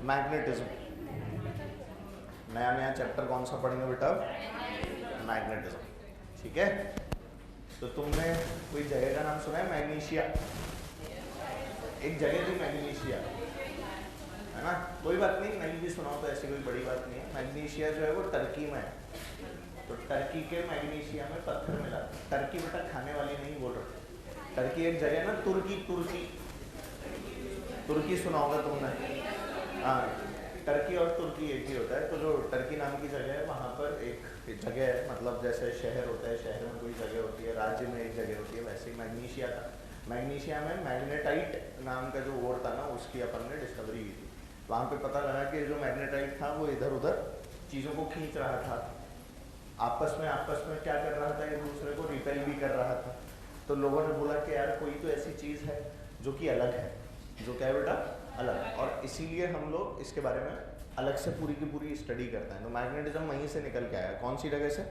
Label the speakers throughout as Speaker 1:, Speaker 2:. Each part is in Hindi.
Speaker 1: मैग्नेटिज्म। नया नया चैप्टर कौन सा पढ़ेंगे बेटा? मैग्नेटिज्म। ठीक है, तो तुमने कोई जगह का नाम सुना है? मैग्नीशिया। एक जगह थी मैग्नीशिया, है ना? कोई बात नहीं, नहीं भी सुना हो तो ऐसी कोई बड़ी बात नहीं है। मैग्नीशिया जो है वो टर्की में है, तो टर्की के मैग्नीशिया में पत्थर मिला। टर्की बेटा खाने वाली नहीं बोल रहा, टर्की एक जगह है ना, तुर्की। तुर्की तुर्की सुना होगा तुमने? हाँ, टर्की और तुर्की एक ही होता है। तो जो टर्की नाम की जगह है वहाँ पर एक जगह है, मतलब जैसे शहर होता है, शहर में कोई जगह होती है, राज्य में एक जगह होती है, वैसे ही मैग्नीशिया था। मैग्नीशिया में मैग्नेटाइट नाम का जो ओर था ना, उसकी अपन ने डिस्कवरी की थी। वहाँ पे पता लगा कि जो मैग्नेटाइट था वो इधर उधर चीज़ों को खींच रहा था, आपस में क्या कर रहा था, एक दूसरे को रिपेल भी कर रहा था। तो लोगों ने बोला कि यार कोई तो ऐसी चीज़ है जो कि अलग है, जो क्या है बेटा? अलग। और इसीलिए हम लोग इसके बारे में अलग से पूरी की पूरी स्टडी करते हैं। तो मैग्नेटिज्म वहीं से निकल के आया। कौन सी जगह से?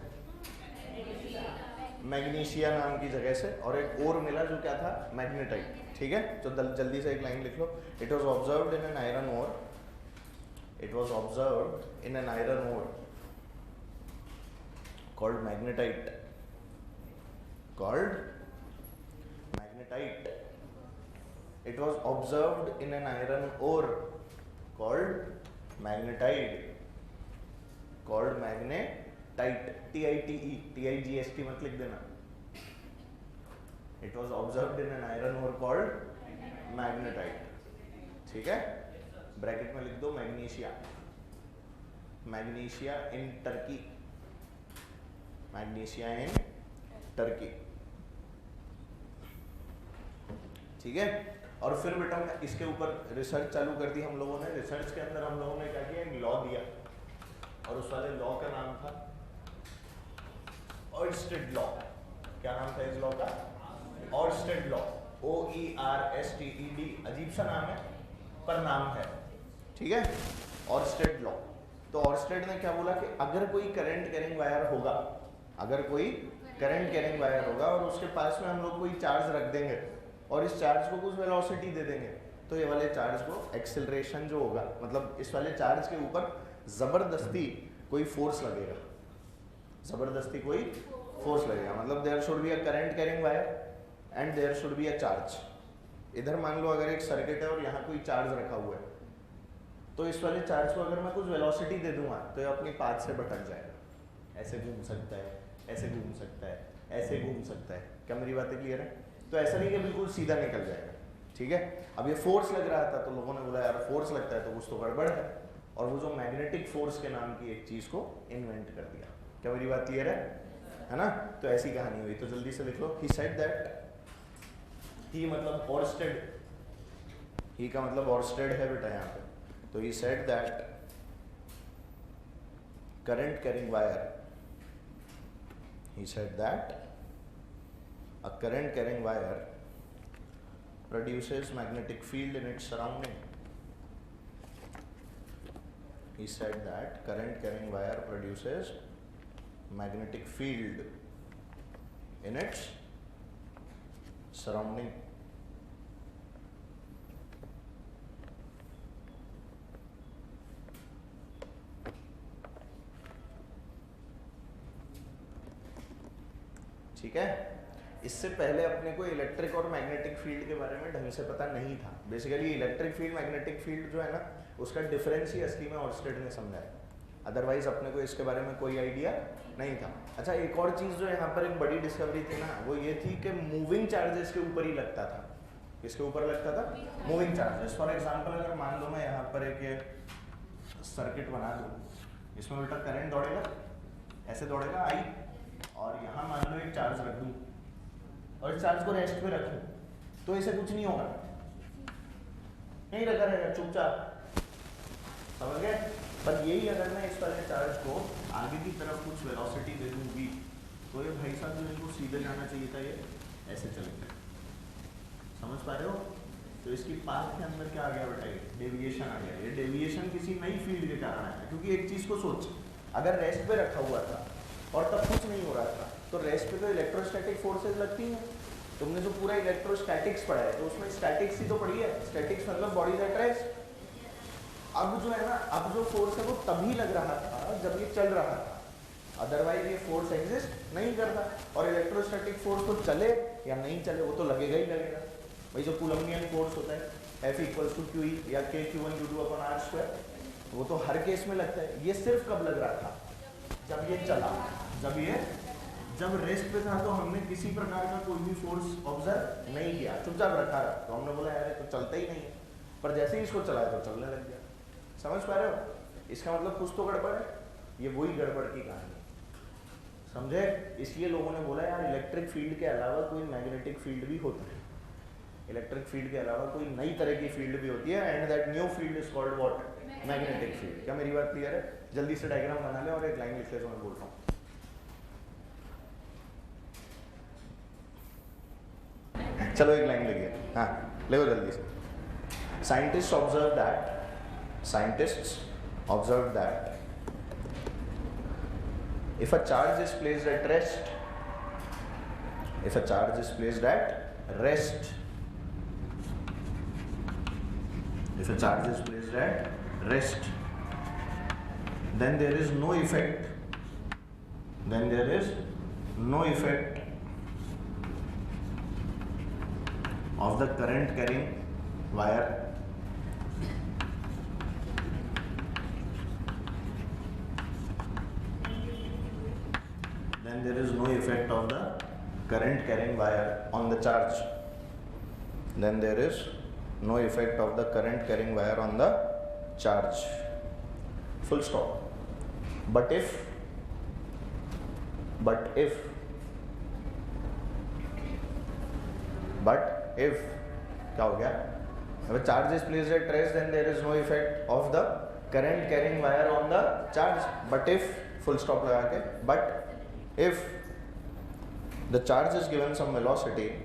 Speaker 1: मैग्नीशिया नाम की जगह से। और एक और मिला जो क्या था? मैग्नेटाइट। ठीक है, तो जल्दी से एक लाइन लिख लो। It was observed in an iron ore, it was observed in an iron ore called magnetite, called magnetite. It was observed in an iron ore called magnetite, called magnetite, TIGST मत लिख देना। It was observed in an iron ore called magnetite। ठीक है, ब्रैकेट में लिख दो magnesia. Magnesia in Turkey, magnesia in Turkey. ठीक है, और फिर बेटा इसके ऊपर रिसर्च चालू कर दी हम लोगों ने। रिसर्च के अंदर हम लोगों ने क्या किया? एक लॉ दिया, और उस वाले लॉ का नाम था ऑयरस्टेड लॉ। क्या नाम था इस लॉ का? ऑयरस्टेड लॉ, OERSTED। अजीब सा नाम है पर नाम है। ठीक है, ऑयरस्टेड लॉ। तो ऑयरस्टेड ने क्या बोला कि अगर कोई करंट कैरिंग वायर होगा, अगर कोई करंट कैरिंग वायर होगा और उसके पास में हम लोग कोई चार्ज रख देंगे और इस चार्ज को कुछ वेलोसिटी दे देंगे, तो ये वाले चार्ज को एक्सेलरेशन जो होगा, मतलब इस वाले चार्ज के ऊपर ज़बरदस्ती कोई फोर्स लगेगा, ज़बरदस्ती कोई फोर्स लगेगा। मतलब there should be a current carrying wire and there should be a charge. इधर मान लो अगर एक सर्किट है और यहाँ कोई चार्ज रखा हुआ है, तो इस वाले चार्ज को अगर मैं कुछ वेलोसिटी दे दूंगा तो ये अपनी पाथ से भटक जाएगा। ऐसे घूम सकता है, ऐसे घूम सकता है, ऐसे घूम सकता है। क्या मेरी बातें क्लियर है? तो ऐसा नहीं कि बिल्कुल सीधा निकल जाएगा। ठीक है, अब ये फोर्स लग रहा था तो लोगों ने बोला यार फोर्स लगता है तो कुछ तो गड़बड़ है, और वो जो मैग्नेटिक फोर्स के नाम की एक चीज़ को इन्वेंट कर दिया। क्या मेरी बात क्लियर है ना? तो ऐसी कहानी हुई। तो जल्दी से लिख लो। ही सेड दैट, ही मतलब ऑयरस्टेड, ही का मतलब ऑयरस्टेड है बेटा यहाँ पे। तो he said that current carrying wire, he said that a current carrying wire produces magnetic field in its surrounding. He said that current carrying wire produces magnetic field in its surrounding. ठीक है, इससे पहले अपने को इलेक्ट्रिक और मैग्नेटिक फील्ड के बारे में ढंग से पता नहीं था। Basically electric field magnetic field जो है ना, उसका डिफरेंस ही असली में ऑयरस्टेड ने समझाया। अदरवाइज अपने को इसके बारे में कोई आइडिया नहीं था। अच्छा, एक और चीज़ जो यहाँ पर एक बड़ी डिस्कवरी थी ना, वो ये थी कि मूविंग चार्जेस के ऊपर ही लगता था। किसके ऊपर लगता था? Moving charges. फॉर एग्जाम्पल अगर मान लो मैं यहाँ पर एक सर्किट बना दूँ, इसमें उल्टा करंट दौड़ेगा, ऐसे दौड़ेगा आई, और यहाँ मान लो एक चार्ज रख दूँ और इस चार्ज को रेस्ट पे रखूँ, तो इसे कुछ नहीं होगा, नहीं रखा रहेगा चुपचाप। समझ गए? पर यही अगर मैं इस वाले चार्ज को आगे की तरफ कुछ वेलोसिटी दे दूँगी, तो ये भाई साहब जो इनको सीधे जाना चाहिए था, ये ऐसे चलेगा। समझ पा रहे हो? तो इसकी पाथ के अंदर क्या आ गया बेटा? ये डेविएशन आ गया। ये डेविएशन किसी नई फील्ड के कारण आया, क्योंकि एक चीज़ को सोच, अगर रेस्ट पे रखा हुआ था और तब कुछ नहीं हो रहा था, तो रेस्ट पे तो इलेक्ट्रोस्टैटिक फोर्सेज लगती हैं। तुमने जो पूरा इलेक्ट्रोस्टैटिक्स पढ़ा है तो उसमें स्टैटिक्स ही तो पढ़ी है। स्टैटिक्स मतलब बॉडीज एट रेस्ट। अब जो है ना, अब जो फोर्स है वो तभी लग रहा था जब ये चल रहा था, अदरवाइज ये फोर्स एग्जिस्ट नहीं करता। और इलेक्ट्रोस्टैटिक फोर्स तो चले या नहीं चले वो तो लगेगा ही लगेगा। भाई जो कूलम्बियन फोर्स होता है F = QE या K/Q1/2r², वो तो हर केस में लगता है। ये सिर्फ कब लग रहा था? जब ये चला, जब रेस्ट पे था तो हमने किसी प्रकार का कोई भी फोर्स ऑब्जर्व नहीं किया, चुपचाप रखा रहा, तो हमने बोला यार तो चलता ही नहीं है। पर जैसे ही इसको चलाया तो चलने लग गया। समझ पा रहे हो? इसका मतलब कुछ तो गड़बड़ है। ये वही गड़बड़ की कहानी, समझे? इसलिए लोगों ने बोला यार इलेक्ट्रिक फील्ड के अलावा कोई मैग्नेटिक फील्ड भी होता है, इलेक्ट्रिक फील्ड के अलावा कोई नई तरह की फील्ड भी होती है, and that new field is called what? Magnetic field. क्या मेरी बात क्लियर है? जल्दी से डायग्राम बना ले और एक लाइन लिख ले जो मैं बोल रहा हूँ। चलो एक लाइन लिखिए, हाँ लिखो जल्दी से। Scientists observed that if a charge is placed at rest, then there is no effect of the current carrying wire on the charge. Full stop. But if क्या हो गया? If a charge is placed at rest, then there is no effect of the current carrying wire on the charge. But if, full stop लगा के, but if the charge is given some velocity,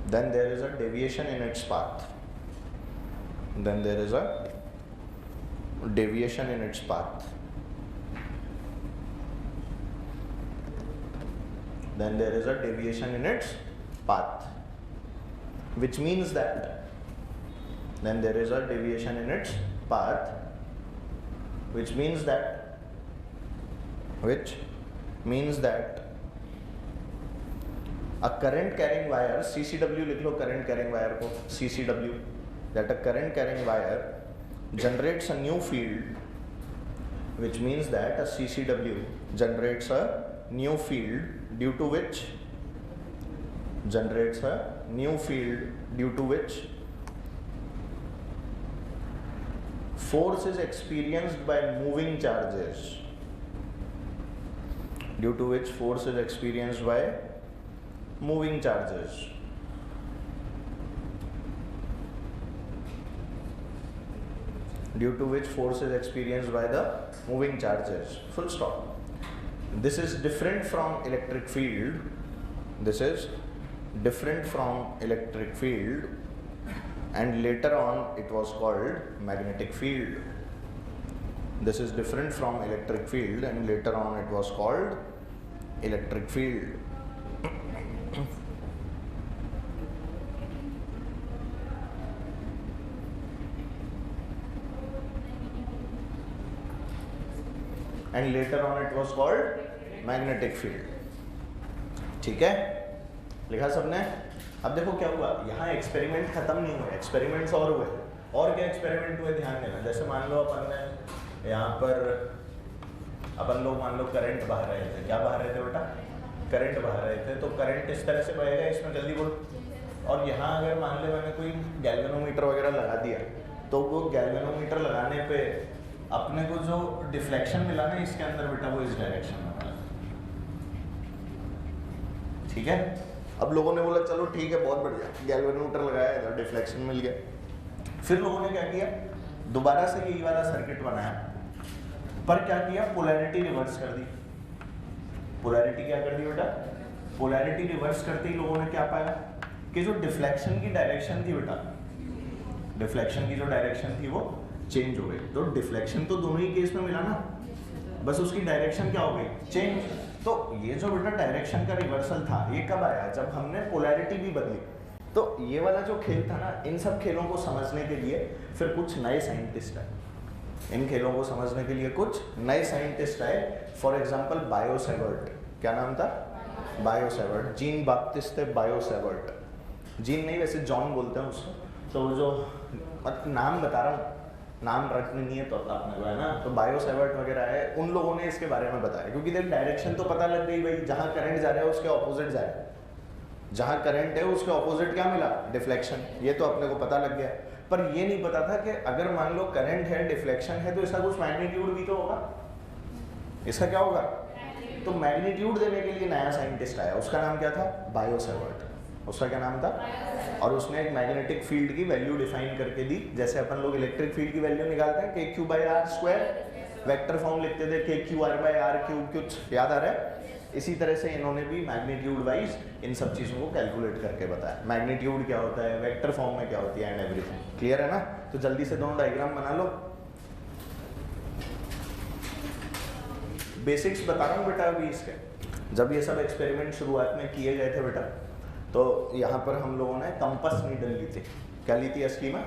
Speaker 1: then there is a deviation in its path. Which means that a current carrying wire, CCW लिख लो current carrying wire को, CCW, that a current carrying wire generates a new field, which means that a CCW generates a new field due to which force is experienced by moving charges. Due to which force is experienced by moving charges. Full stop. This is different from electric field. And later on it was called magnetic field. This is different from electric field and later on it was called electric field. And later on it was called magnetic field. ठीक है, लिखा सबने? अब देखो क्या हुआ, यहाँ एक्सपेरिमेंट खत्म नहीं हुए, एक्सपेरिमेंट्स और हुए। और क्या एक्सपेरिमेंट हुए ध्यान देना। जैसे मान लो अपन ने यहाँ पर अपन लोग मान लो करंट बहा रहे थे। क्या बहा रहे थे बेटा? करंट बहा रहे थे। तो करंट इस तरह से बहेगा, इसमें जल्दी बोल। और यहाँ अगर मान ले मैंने कोई गैल्वेनोमीटर वगैरह लगा दिया, तो वो गैल्वेनोमीटर लगाने पे अपने को जो डिफ्लेक्शन मिला ना इसके अंदर बेटा, वो इस डायरेक्शन में मिला। ठीक है। अब लोगों ने बोला चलो ठीक है बहुत बढ़िया, गैल्वेनोमीटर लगाया इधर डिफ्लेक्शन मिल गया। फिर लोगों ने क्या किया, दोबारा से यही वाला सर्किट बनाया, पर क्या किया, पोलैरिटी रिवर्स कर दी। पोलैरिटी क्या कर दी बेटा? पोलैरिटी रिवर्स करते ही लोगों ने क्या पाया कि जो डिफ्लेक्शन की डायरेक्शन थी बेटा, डिफ्लेक्शन की जो डायरेक्शन थी वो चेंज हो गई। तो डिफ्लेक्शन तो दोनों ही केस में मिला ना, बस उसकी डायरेक्शन क्या हो गई, चेंज। तो ये जो बेटा डायरेक्शन का रिवर्सल था, ये कब आया? जब हमने पोलैरिटी भी बदली। तो तो ये वाला जो खेल था ना, इन सब खेलों को समझने के लिए फिर कुछ नए साइंटिस्ट आए, इन खेलों को समझने के लिए कुछ नए साइंटिस्ट आए। फॉर एग्जाम्पल बायोसेवर्ट, क्या नाम था? बायोसेवर्ट, जीन बाप्टिस्ट बायोसेवर्ट, जीन नहीं वैसे जॉन बोलते हैं उसको, तो वो जो नाम बता रहा हूँ, नाम रखने नहीं है तो अपने को है ना, तो बायोसेवर्ट वगैरह है, उन लोगों ने इसके बारे में बताया, क्योंकि देख डायरेक्शन तो पता लग गई भाई, जहाँ करंट जा रहा है उसके ऑपोजिट जा रहा है, जहाँ करंट है उसके ऑपोजिट क्या मिला? डिफ्लेक्शन, ये तो अपने को पता लग गया। पर ये नहीं पता था कि अगर मान लो करंट है, डिफ्लेक्शन है, तो इसका कुछ मैग्नीट्यूड भी तो होगा, इसका क्या होगा? तो मैग्नीट्यूड देने के लिए नया साइंटिस्ट आया, उसका नाम क्या था? बायोसेवर्ट, उसका क्या नाम था? और उसने एक मैग्नेटिक फील्ड की वैल्यू डिफाइन करके दी, जैसे अपन लोग इलेक्ट्रिक फील्ड की वैल्यू निकालते हैं KQ/R², वेक्टर फॉर्म लिखते थे KQR/R3, कुछ याद आ रहा है? इसी तरह से इन्होंने भी मैग्नीट्यूड वाइज इन सब चीज़ों को कैलकुलेट करके बताया, मैग्नीट्यूड क्या होता है, वेक्टर फॉर्म में क्या होती है एंड एवरीथिंग। क्लियर है ना? तो जल्दी से दोनों डायग्राम बना लो। बेसिक्स बता रहा हूँ बेटा अभी इसके। जब ये सब एक्सपेरिमेंट शुरुआत में किए गए थे बेटा, तो यहाँ पर हम लोगों ने कंपस नीडल ली थी। क्या ली थी असली में?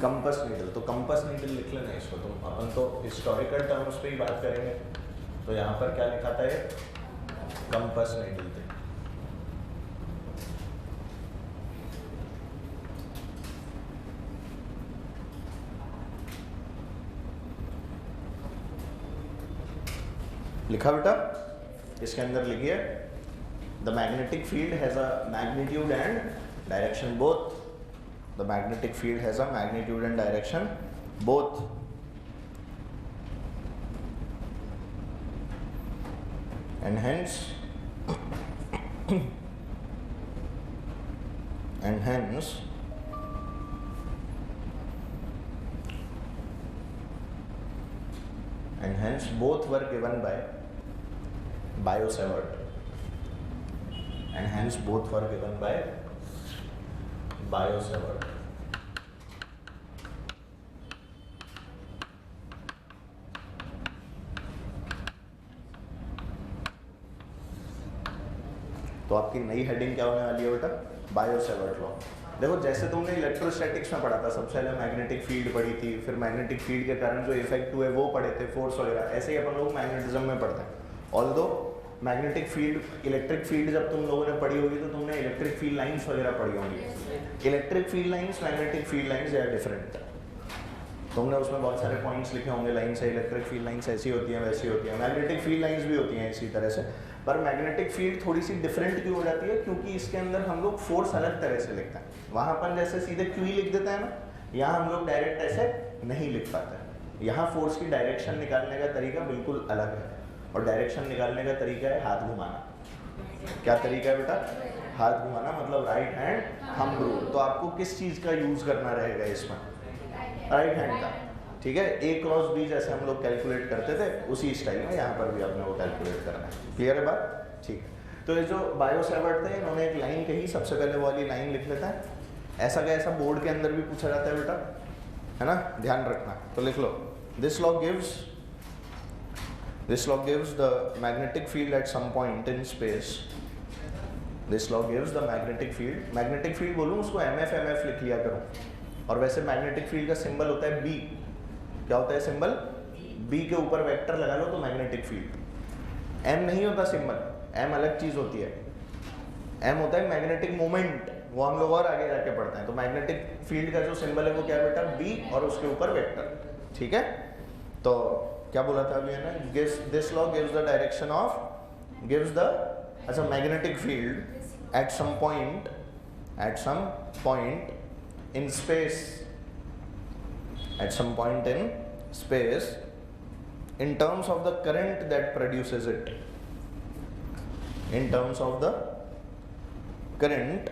Speaker 1: Compass needle. तो कंपस नीडल लिख लेना इसको तुम, अपन तो हिस्टोरिकल टर्म्स पे ही बात करेंगे। तो यहाँ पर क्या लिखा था? ये कंपस नीडल थे। लिखा बेटा? इसके अंदर लिखिए the magnetic field has a magnitude and direction both. The magnetic field has a magnitude and direction both. And hence both were given by Biosevert. And hence both were given by Biosevert. तो आपकी नई हेडिंग क्या होने वाली है बेटा? बायोसेवर्ट लॉ। देखो जैसे तुमने इलेक्ट्रोस्टैटिक्स में पढ़ा था, सबसे पहले मैग्नेटिक फील्ड पढ़ी थी, फिर मैग्नेटिक फील्ड के कारण जो इफेक्ट हुए वो पढ़े थे, फोर्स वगैरह, ऐसे ही अपन लोग मैग्नेटिज्म में पढ़ते हैं। Although magnetic field, electric field जब तुम लोगों ने पढ़ी होगी तो तुमने इलेक्ट्रिक फील्ड लाइन्स वगैरह पढ़ी होंगी। Electric field lines, magnetic field lines या डिफरेंट, तुमने उसमें बहुत सारे पॉइंट्स लिखे होंगे, लाइन से इलेक्ट्रिक फील्ड लाइन्स ऐसी होती हैं वैसी होती हैं, मैग्नेटिक फील्ड लाइन्स भी होती हैं इसी तरह से। पर मैग्नेटिक फील्ड थोड़ी सी डिफरेंट क्यों हो जाती है? क्योंकि इसके अंदर हम लोग फोर्स अलग तरह से लिखते हैं। वहाँ अपन जैसे सीधे क्यू लिख देते हैं ना, यहाँ हम लोग डायरेक्ट ऐसे नहीं लिख पाते। यहाँ फोर्स की डायरेक्शन निकालने का तरीका बिल्कुल अलग है, और डायरेक्शन निकालने का तरीका है हाथ घुमाना। क्या तरीका है बेटा? हाथ घुमाना, मतलब राइट हैंड थंब रूल। तो आपको किस चीज़ का यूज़ करना रहेगा इसमें? राइट हैंड का। ठीक है, A क्रॉस B जैसे हम लोग कैलकुलेट करते थे उसी स्टाइल में यहाँ पर भी आपने वो कैलकुलेट करना है। क्लियर है बात? ठीक है। तो ये जो बायोसेवर्ट थे, इन्होंने एक लाइन कही, सबसे पहले वाली लाइन लिख लेता है। ऐसा का ऐसा बोर्ड के अंदर भी पूछा जाता है बेटा, है ना, ध्यान रखना। तो लिख लो, this law gives the magnetic field at some point in space. This law gives the magnetic field, magnetic field बोलूँ उसको MF लिख लिया करो। और वैसे मैग्नेटिक फील्ड का सिंबल होता है B। क्या होता है सिंबल? B के ऊपर वेक्टर लगा लो तो मैग्नेटिक फील्ड। M नहीं होता सिंबल, M अलग चीज होती है। M होता है मैग्नेटिक मोमेंट, वो हम लोग और आगे जाके पढ़ते हैं। तो मैग्नेटिक फील्ड का जो सिंबल है वो क्या है बेटा? B, और उसके ऊपर वेक्टर। ठीक है, तो क्या बोला था अभी है ना, this law gives the direction of, gives the, अच्छा, magnetic field at some point in space, at some point in space, in terms of the current that produces it, in terms of the current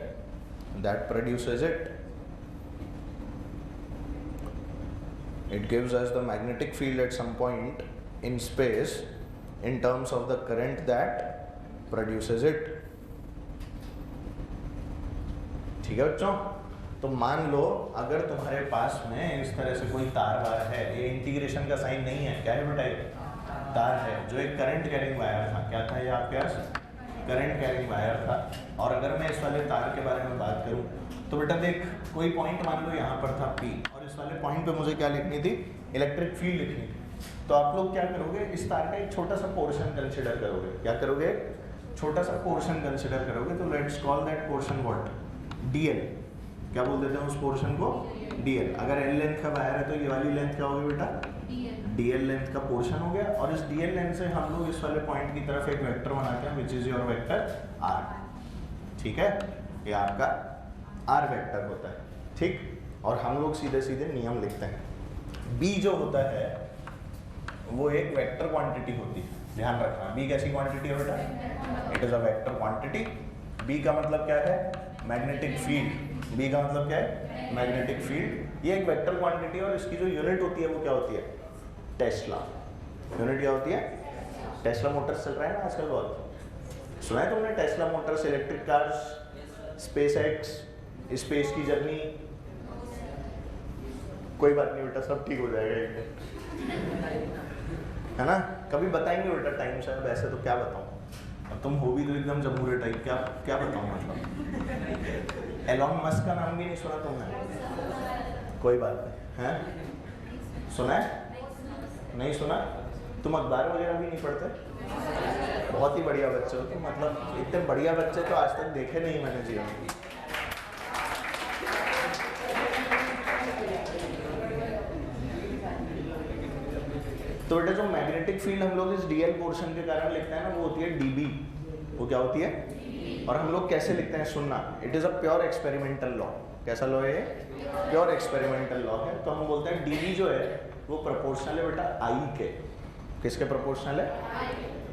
Speaker 1: that produces it, it gives us the magnetic field at some point in space in terms of the current that produces it. ठीक है बच्चों? तो मान लो अगर तुम्हारे पास में इस तरह से कोई तार वायर है, ये इंटीग्रेशन का साइन नहीं है, क्या है बेटा? तार है जो एक करंट कैरिंग वायर था। क्या था ये आपके पास? करंट कैरिंग वायर था। और अगर मैं इस वाले तार के बारे में बात करूं तो बेटा देख, कोई पॉइंट मान लो यहाँ पर था P, और इस वाले पॉइंट पे मुझे क्या लिखनी थी, इलेक्ट्रिक फील्ड लिखनी थी। तो आप लोग क्या करोगे, इस तार का एक छोटा सा पोर्शन कंसिडर करोगे। क्या करोगे, छोटा सा पोर्शन कंसिडर करोगे। तो let's call that portion what, DL। क्या बोल देते हैं उस पोर्शन को, DL। अगर L लेंथ का वायर है तो ये वाली लेंथ क्या होगी बेटा, DL लेंथ का पोर्शन हो गया। और इस DL लेंथ से हम लोग इस वाले पॉइंट की तरफ एक वेक्टर बनाते हैं, which is your vector R। ठीक है, ये आपका R वेक्टर होता है। ठीक, और हम लोग सीधे सीधे नियम लिखते हैं। B जो होता है वो एक वेक्टर क्वांटिटी होती है, ध्यान रखना। B कैसी क्वांटिटी है बेटा, it is a vector quantity. B का मतलब क्या है, मैग्नेटिक फील्ड। B का मतलब क्या है, मैग्नेटिक फील्ड। ये एक वेक्टर क्वांटिटी है और इसकी जो यूनिट होती है वो क्या होती है, टेस्ला। यूनिट क्या होती है, टेस्ला मोटर्स चल रहा है ना आजकल बहुत, सुना है तुमने Tesla Motors, electric cars, space x, space की जर्नी। कोई बात नहीं बेटा, सब ठीक हो जाएगा एक दिन, है ना। कभी बताएंगे बेटा टाइम से। वैसे तो क्या बताऊं, अब तुम हो भी तो एकदम जमूरे टाइप, क्या क्या बताऊं मतलब। एलॉन मस्क का नाम भी नहीं सुना तुमने, कोई बात नहीं है, सुना है, नहीं सुना। तुम अखबार वगैरह भी नहीं पढ़ते, बहुत ही बढ़िया बच्चे हो तुम, मतलब इतने बढ़िया बच्चे तो आज तक देखे नहीं मैंने जीवन में। तो बेटा जो मैग्नेटिक फील्ड हम लोग इस DL पोर्शन के कारण लिखते हैं ना, वो होती है DB। वो क्या होती है, और हम लोग कैसे लिखते हैं सुनना, it is a pure experimental law. कैसा लॉ है, प्योर एक्सपेरिमेंटल लॉ है। तो हम बोलते हैं DB जो है वो प्रोपोर्शनल है बेटा I के। किसके प्रोपोर्शनल है,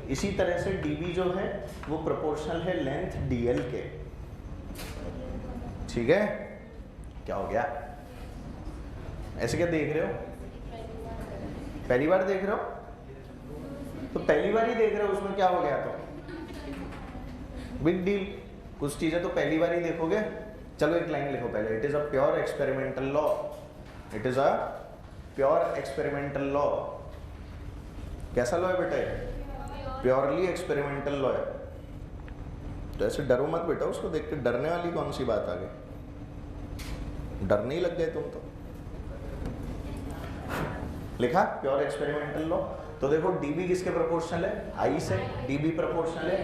Speaker 1: इसी तरह से DB जो है वो प्रोपोर्शनल है लेंथ DL के। ठीक है, क्या हो गया, ऐसे क्या देख रहे हो, पहली बार देख रहे हो, तो पहली बार ही देख रहे हो, उसमें क्या हो गया, तो बिग डील। कुछ चीजें तो पहली बार ही देखोगे। चलो एक लाइन लिखो पहले, it is a pure experimental law, it is a pure experimental law. कैसा लॉ है बेटा, प्योरली एक्सपेरिमेंटल लॉ है। तो ऐसे डरो मत बेटा, उसको देख के डरने वाली कौन सी बात आ गई, डरने ही लग गए तुम तो। लिखा प्योर एक्सपेरिमेंटल लॉ। तो देखो DB किसके प्रोपोर्शनल है, I से। DB प्रोपोर्शनल है,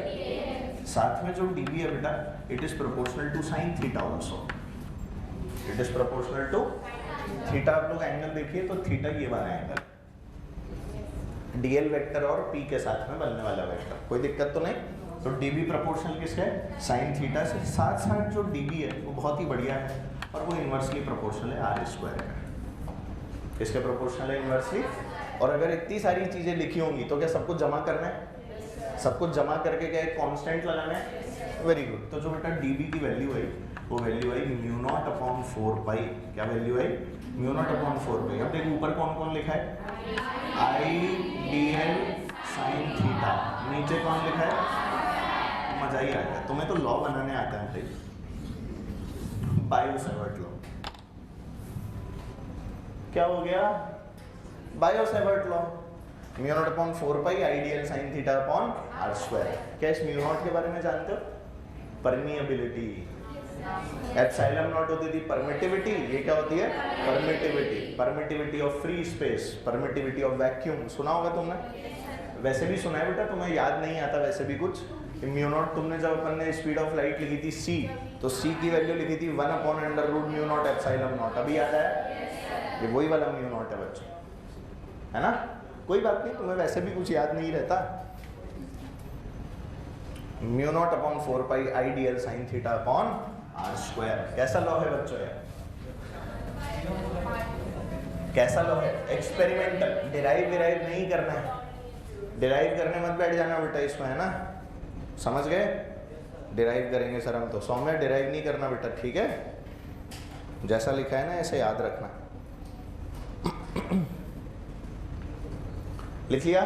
Speaker 1: साथ में जो DB है बेटा, it is proportional to sine theta also, it is proportional to theta. आप लोग एंगल देखिए तो थीटा ये वाला एंगल, DL वेक्टर और P के साथ में बनने वाला वेक्टर, कोई दिक्कत तो नहीं। तो DB प्रोपोर्शनल किसका है, साइन थीटा से। साथ साथ जो DB है वो बहुत ही बढ़िया है और वो इन्वर्सली प्रोपोर्शनल है R स्क्वायर का। किसके प्रोपोर्शनल है, इन्वर्सली। और अगर इतनी सारी चीजें लिखी होंगी तो क्या सब कुछ जमा करना है, सब कुछ जमा करके क्या एक कांस्टेंट लगाना है, वेरी गुड। तो जो बेटा DB की वैल्यू आई वो वैल्यू आई μ0/4π। क्या वैल्यू आई, μ0/4π। अब देखो ऊपर कौन कौन लिखा है, IDL sin थीटा, नीचे कौन लिखा है, मजा ही आ गया, तुम्हें तो लॉ बनाने आता है भाई, बायो-सेवर्ट लॉ। क्या हो गया, Biot Savart law, μ0/4π IDL sin theta upon R square. क्या इस μ0 के बारे में जानते हो, परमिएबिलिटी। एप्सिलॉन नॉट होती थी परमिटिविटी, ये क्या होती है, permittivity. Permittivity of free space, permittivity of vacuum, सुना होगा तुमने, वैसे भी सुना है बेटा, तुम्हें याद नहीं आता वैसे भी कुछ। μ0 तुमने जब अपन ने स्पीड ऑफ लाइट लिखी थी c, तो c की वैल्यू लिखी थी 1/√μ0 एप्सिलॉन नॉट। अभी याद आया, ये वही वाला μ0 है बच्चों, है ना। कोई बात नहीं, तुम्हें वैसे भी कुछ याद नहीं रहता। μ0/4π IDL sin theta upon R square. कैसा लॉ है बच्चों यार, कैसा लॉ है, एक्सपेरिमेंटल। डिराइव नहीं करना है, डिराइव करने मत बैठ जाना बेटा इसमें, है ना, समझ गए। डिराइव करेंगे सर हम तो, सौम्य डिराइव नहीं करना बेटा, ठीक है। जैसा लिखा है ना ऐसे याद रखना। लिख लिया,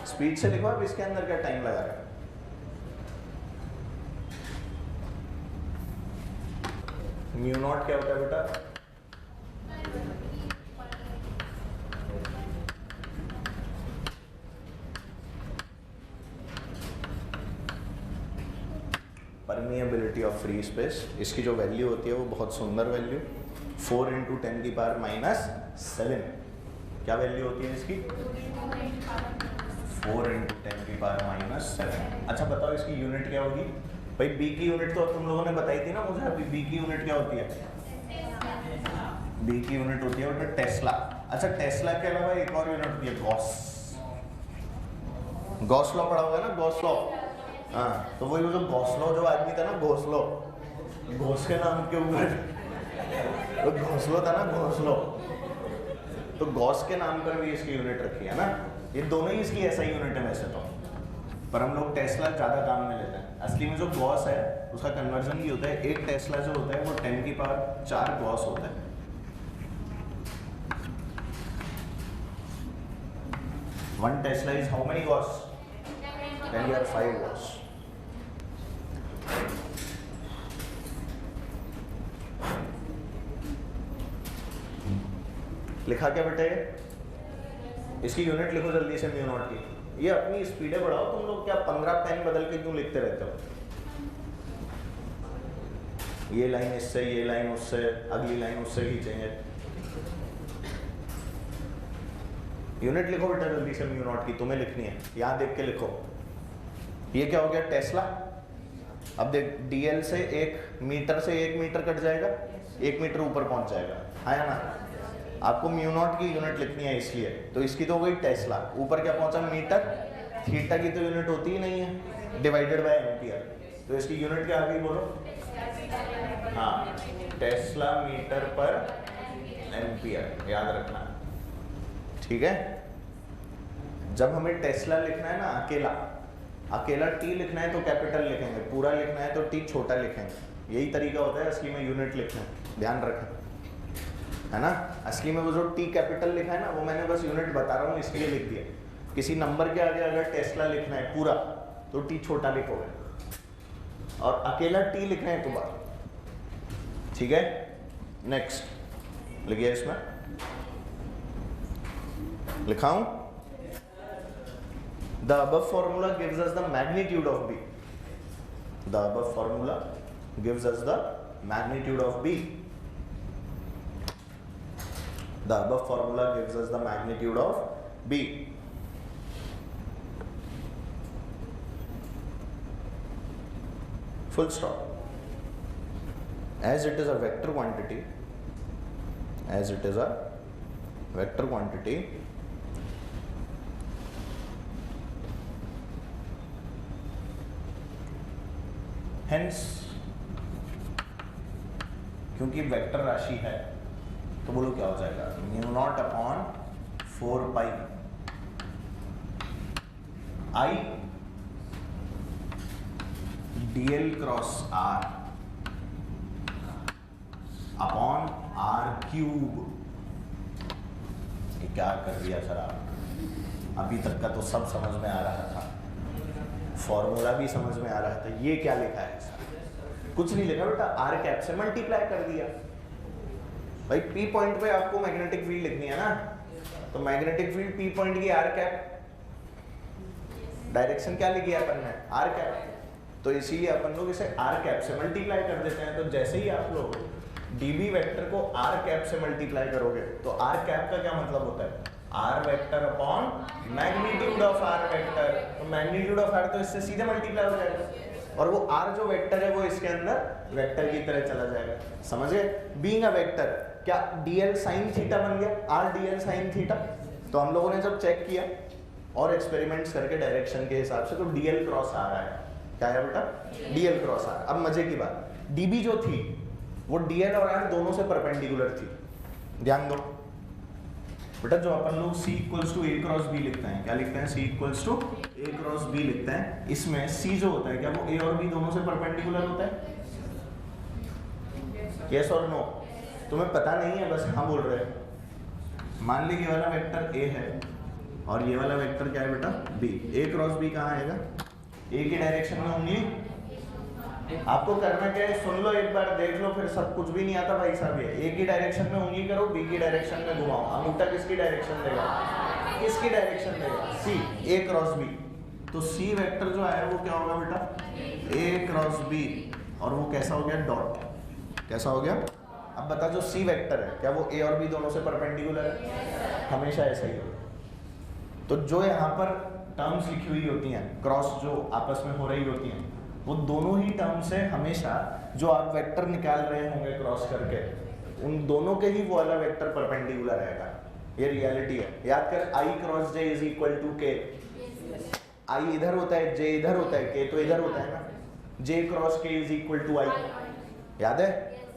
Speaker 1: स्पीड से लिखो। अब इसके अंदर क्या टाइम लगा रहा है, μ0 क्या होता है बेटा, परमिएबिलिटी ऑफ फ्री स्पेस, इसकी जो वैल्यू होती है वो बहुत सुंदर वैल्यू 4 × 10⁻⁷ क्या वैल्यू होती है इसकी? 4 × 10⁻⁷। अच्छा बताओ इसकी यूनिट क्या होगी भाई? बी की यूनिट तो तुम लोगों ने बताई थी ना मुझे अभी। बी की यूनिट क्या होती है? बी की यूनिट होती है बेटा टेस्ला। अच्छा टेस्ला के अलावा एक और यूनिट होती है गॉस। गॉस लॉ पढ़ा होगा ना, गॉस लॉ। हाँ तो वही वो जो गॉस लॉ जो आदमी था ना, गॉस लॉ, घोष के नाम के ऊपर तो घोंसलो था ना, घोंसलो, तो गॉस के नाम पर भी इसकी यूनिट रखी है ना। ये दोनों ही इसकी ऐसा यूनिट है वैसे तो, पर हम लोग टेस्ला ज़्यादा काम में लेते हैं। असली में जो गॉस है उसका कन्वर्जन भी होता है। एक टेस्ला जो होता है वो 10⁴ गॉस होता है। One Tesla is how many gauss? 10⁵ gauss. लिखा क्या बेटे? इसकी यूनिट लिखो जल्दी से म्यू नॉट की। ये अपनी स्पीडें बढ़ाओ तुम लोग, क्या 15 पेन बदल के क्यों लिखते रहते हो? ये लाइन इससे, ये लाइन उससे, अगली लाइन उससे खींचेंगे। यूनिट लिखो बेटा जल्दी से म्यू नॉट की, तुम्हें लिखनी है, यहाँ देख के लिखो। ये क्या हो गया? टेस्ला। अब देख डीएल से 1 मीटर से 1 मीटर कट जाएगा, 1 मीटर ऊपर पहुंच जाएगा, आया ना? आपको म्यू नॉट की यूनिट लिखनी है इसलिए, तो इसकी तो वही टेस्ला, ऊपर क्या पहुंचा? मीटर। थीटा की तो यूनिट होती ही नहीं है, डिवाइडेड बाय एम्पियर। तो इसकी यूनिट क्या आ गई बोलो? हाँ टेस्ला मीटर पर एम्पियर, याद रखना, ठीक है। जब हमें टेस्ला लिखना है ना अकेला, अकेला टी लिखना है तो कैपिटल लिखेंगे, पूरा लिखना है तो टी छोटा लिखेंगे। यही तरीका होता है असली में यूनिट लिखने, ध्यान रखें, है ना। असली में वो जो टी कैपिटल लिखा है ना, वो मैंने बस यूनिट बता रहा हूँ इसलिए लिख दिया। किसी नंबर के आगे अगर टेस्ला लिखना है पूरा तो टी छोटा लिखोगे, और अकेला टी लिखना है तो बात, ठीक है। नेक्स्ट लिखिए, इसमें लिखा हूं, the above formula gives us the magnitude of B. The above formula gives us the magnitude of B. The above formula gives us the magnitude of B. Full stop. As it is a vector quantity, as it is a vector quantity, hence क्योंकि वेक्टर राशि है तो बोलो क्या हो जाएगा? Mu naught upon 4 pi I DL cross R upon R cube. ये क्या कर दिया सर आप? अभी तक का तो सब समझ में आ रहा था, फॉर्मूला भी समझ में आ रहा था, ये क्या लिखा है सर? कुछ नहीं लिखा बेटा, आर कैप से मल्टीप्लाई कर दिया। भाई पी पॉइंट पे आपको मैग्नेटिक फील्ड लिखनी है ना, तो मैग्नेटिक फील्ड पी पॉइंट की आर कैप, डायरेक्शन क्या लिखी है अपन ने? R cap. तो इसीलिए अपन लोग इसे आर कैप से मल्टीप्लाई कर देते हैं। तो जैसे ही आप लोग डीबी वेक्टर को आर कैप से मल्टीप्लाई करोगे तो आर कैप का क्या मतलब होता है? R vector upon magnitude of R vector. तो मैग्नीट्यूड ऑफ आर तो इससे सीधे मल्टीप्लाई हो जाएगा, और वो आर जो वेक्टर है वो इसके अंदर वेक्टर की तरह चला जाएगा, समझे? बीइंग अ वेक्टर, क्या डीएल साइन थीटा बन गया? R DL sine theta. तो हम लोगों ने जब चेक किया और एक्सपेरिमेंट्स करके डायरेक्शन के हिसाब से, तो डीएल क्रॉस आर आया। क्या है बेटा? DL cross R. अब मजे की बात, डीबी जो थी वो डीएल और आर दोनों से परपेंडिकुलर थी। ध्यान दो बेटा, जो अपन लोग C equals to A cross B लिखते हैं, क्या लिखते हैं? C equals to A cross B लिखते हैं। इसमें C जो होता है, क्या वो A और B दोनों से परपेंडिकुलर होता है? यस और नो? तुम्हें पता नहीं है, बस हाँ बोल रहे हैं। मान ली ये वाला वेक्टर A है और ये वाला वेक्टर क्या है बेटा? B। A क्रॉस B कहाँ आएगा? A की डायरेक्शन में होंगी। आपको करना क्या है, सुन लो एक बार, देख लो, फिर सब कुछ भी नहीं आता भाई साहब। ये A की डायरेक्शन में उंगली करो, B की डायरेक्शन में घुमाओ। अंगूठा किसकी डायरेक्शन देगा? किसकी डायरेक्शन देगा? C, A cross B। तो C वेक्टर जो आया वो क्या होगा बेटा? A क्रॉस B और वो कैसा हो गया, डॉट। कैसा हो गया? अब बता, जो सी वेक्टर है क्या वो ए और बी दोनों से परपेंडिकुलर है? हमेशा ऐसा ही होगा। तो जो यहाँ पर टर्म्स लिखी हुई होती हैं, क्रॉस जो आपस में हो रही होती हैं, वो दोनों ही टर्म से हमेशा जो आप वेक्टर निकाल रहे होंगे क्रॉस करके, उन दोनों के ही वो वाला वेक्टर परपेंडिकुलर रहेगा। ये रियलिटी है। याद कर, I cross J is equal to K. I इधर होता है, जे इधर होता है, के तो इधर होता है ना। जे क्रॉस के इज इक्वल टू आई, याद है?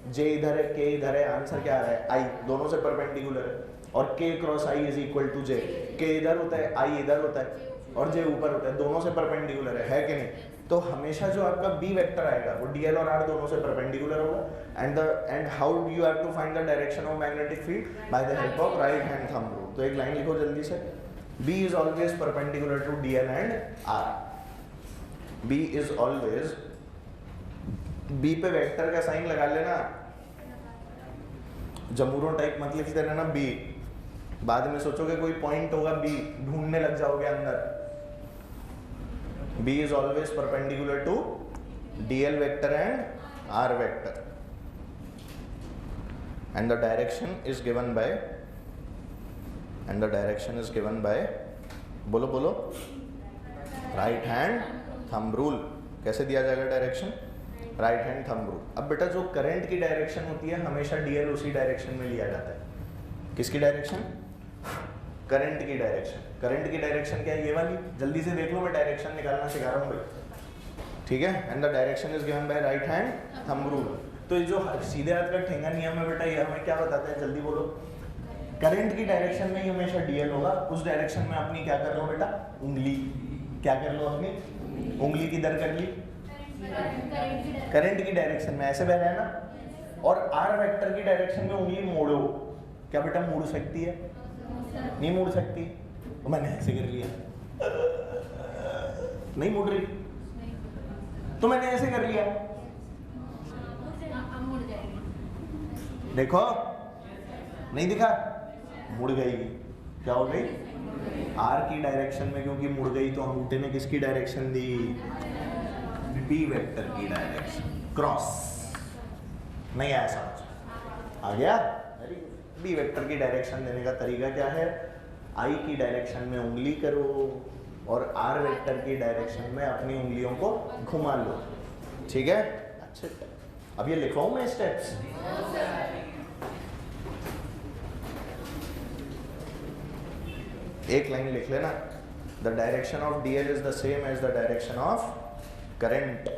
Speaker 1: जे इधर है, के इधर है, आंसर क्या आ रहा है? आई। दोनों से परपेंडिकुलर है। और K cross I is equal to J. K इधर होता है, आई इधर होता है, और जे ऊपर होता है, दोनों से परपेंडिकुलर है कि नहीं? तो हमेशा जो आपका बी वेक्टर आएगा वो डीएल और आर दोनों से परपेंडिकुलर होगा। And how do you have to find the direction of magnetic field? By the help of right hand thumb rule. तो एक लाइन लिखो जल्दी से, B is always perpendicular to DL and R. B is always, B पे वेक्टर का साइन लगा लेना, जमूरों टाइप मत लिख देना ना बी, बाद में सोचोगे कोई पॉइंट होगा बी, ढूंढने लग जाओगे अंदर। B is always perpendicular to DL vector and R vector, and the direction is given by, बोलो बोलो, राइट हैंड थंब रूल। कैसे दिया जाएगा direction? Right hand thumb rule. अब बेटा जो करंट की डायरेक्शन होती है हमेशा DL उसी डायरेक्शन में लिया जाता है। किसकी डायरेक्शन? करंट की डायरेक्शन। करंट की डायरेक्शन क्या है? ये वाली। जल्दी से देख लो, मैं डायरेक्शन निकालना सिखा रहा हूँ भाई, ठीक है? And the direction is given by right hand thumb rule. तो ये जो सीधे हाथ का ठेंगा नियम है बेटा, ये हमें क्या बताता है? जल्दी बोलो। करंट की डायरेक्शन में ही हमेशा डीएल होगा। उस डायरेक्शन में अपनी क्या कर लो बेटा? उंगली। क्या कर लो? अपनी उंगली किधर कर ली? करंट की डायरेक्शन में। ऐसे बह रहा है ना। और आर वेक्टर की डायरेक्शन में उंगली मोड़ो। क्या बेटा मुड़ सकती है? नहीं मुड़ सकती। तो मैंने ऐसे कर लिया, नहीं मुड़ रही, तो मैंने ऐसे कर लिया, देखो नहीं दिखा, मुड़ गई। क्या हो गई? आर की डायरेक्शन में क्योंकि मुड़ गई तो अंगूठे ने किसकी डायरेक्शन दी? बी वेक्टर की डायरेक्शन, क्रॉस। नहीं आया समझ? आ गया? बी वेक्टर की डायरेक्शन देने का तरीका क्या है? आई की डायरेक्शन में उंगली करो और आर वेक्टर की डायरेक्शन में अपनी उंगलियों को घुमा लो, ठीक है? अच्छा, अब ये लिखवाऊं मैं स्टेप्स? एक लाइन लिख लेना, the direction of DL is the same as the direction of current.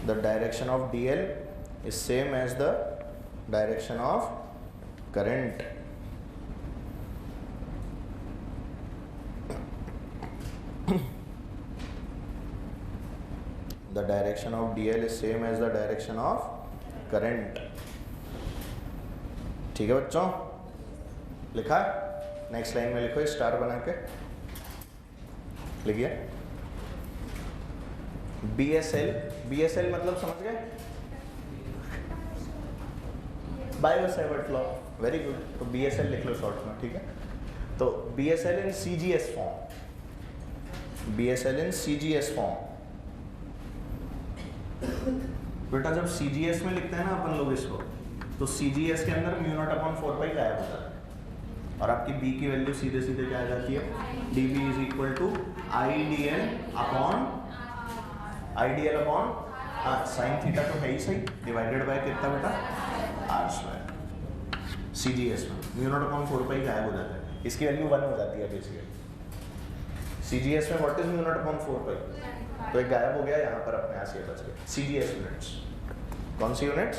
Speaker 1: The direction of DL is same as the direction of current. The direction of DL is same as the direction of current. ठीक है बच्चों, लिखा? नेक्स्ट लाइन में लिखो स्टार बना के, लिखिए BSL। BSL मतलब समझ गए? Bio-Savart law. Very good. तो BSL लिख लो शॉर्ट में, ठीक है? तो BSL इन CGS फॉर्म। BSL इन CGS फॉर्म। बेटा जब CGS में लिखते हैं ना अपन लोग इसको, तो CGS के अंदर μ0/4 गायब होता है और आपकी B की वैल्यू सीधे सीधे क्या आ जाती है? dB is equal to IDL upon sine theta तो है ही सही, डिवाइडेड बाय कितना बेटा? Are square. CGS में μ0/4 गायब हो जाता है, इसकी वैल्यू 1 हो जाती है बेसिकली। CGS में व्हाट इज μ0/4? तो एक गायब हो गया यहाँ पर, अपने यहाँ से बच गया। CGS यूनिट्स, कौन सी यूनिट्स?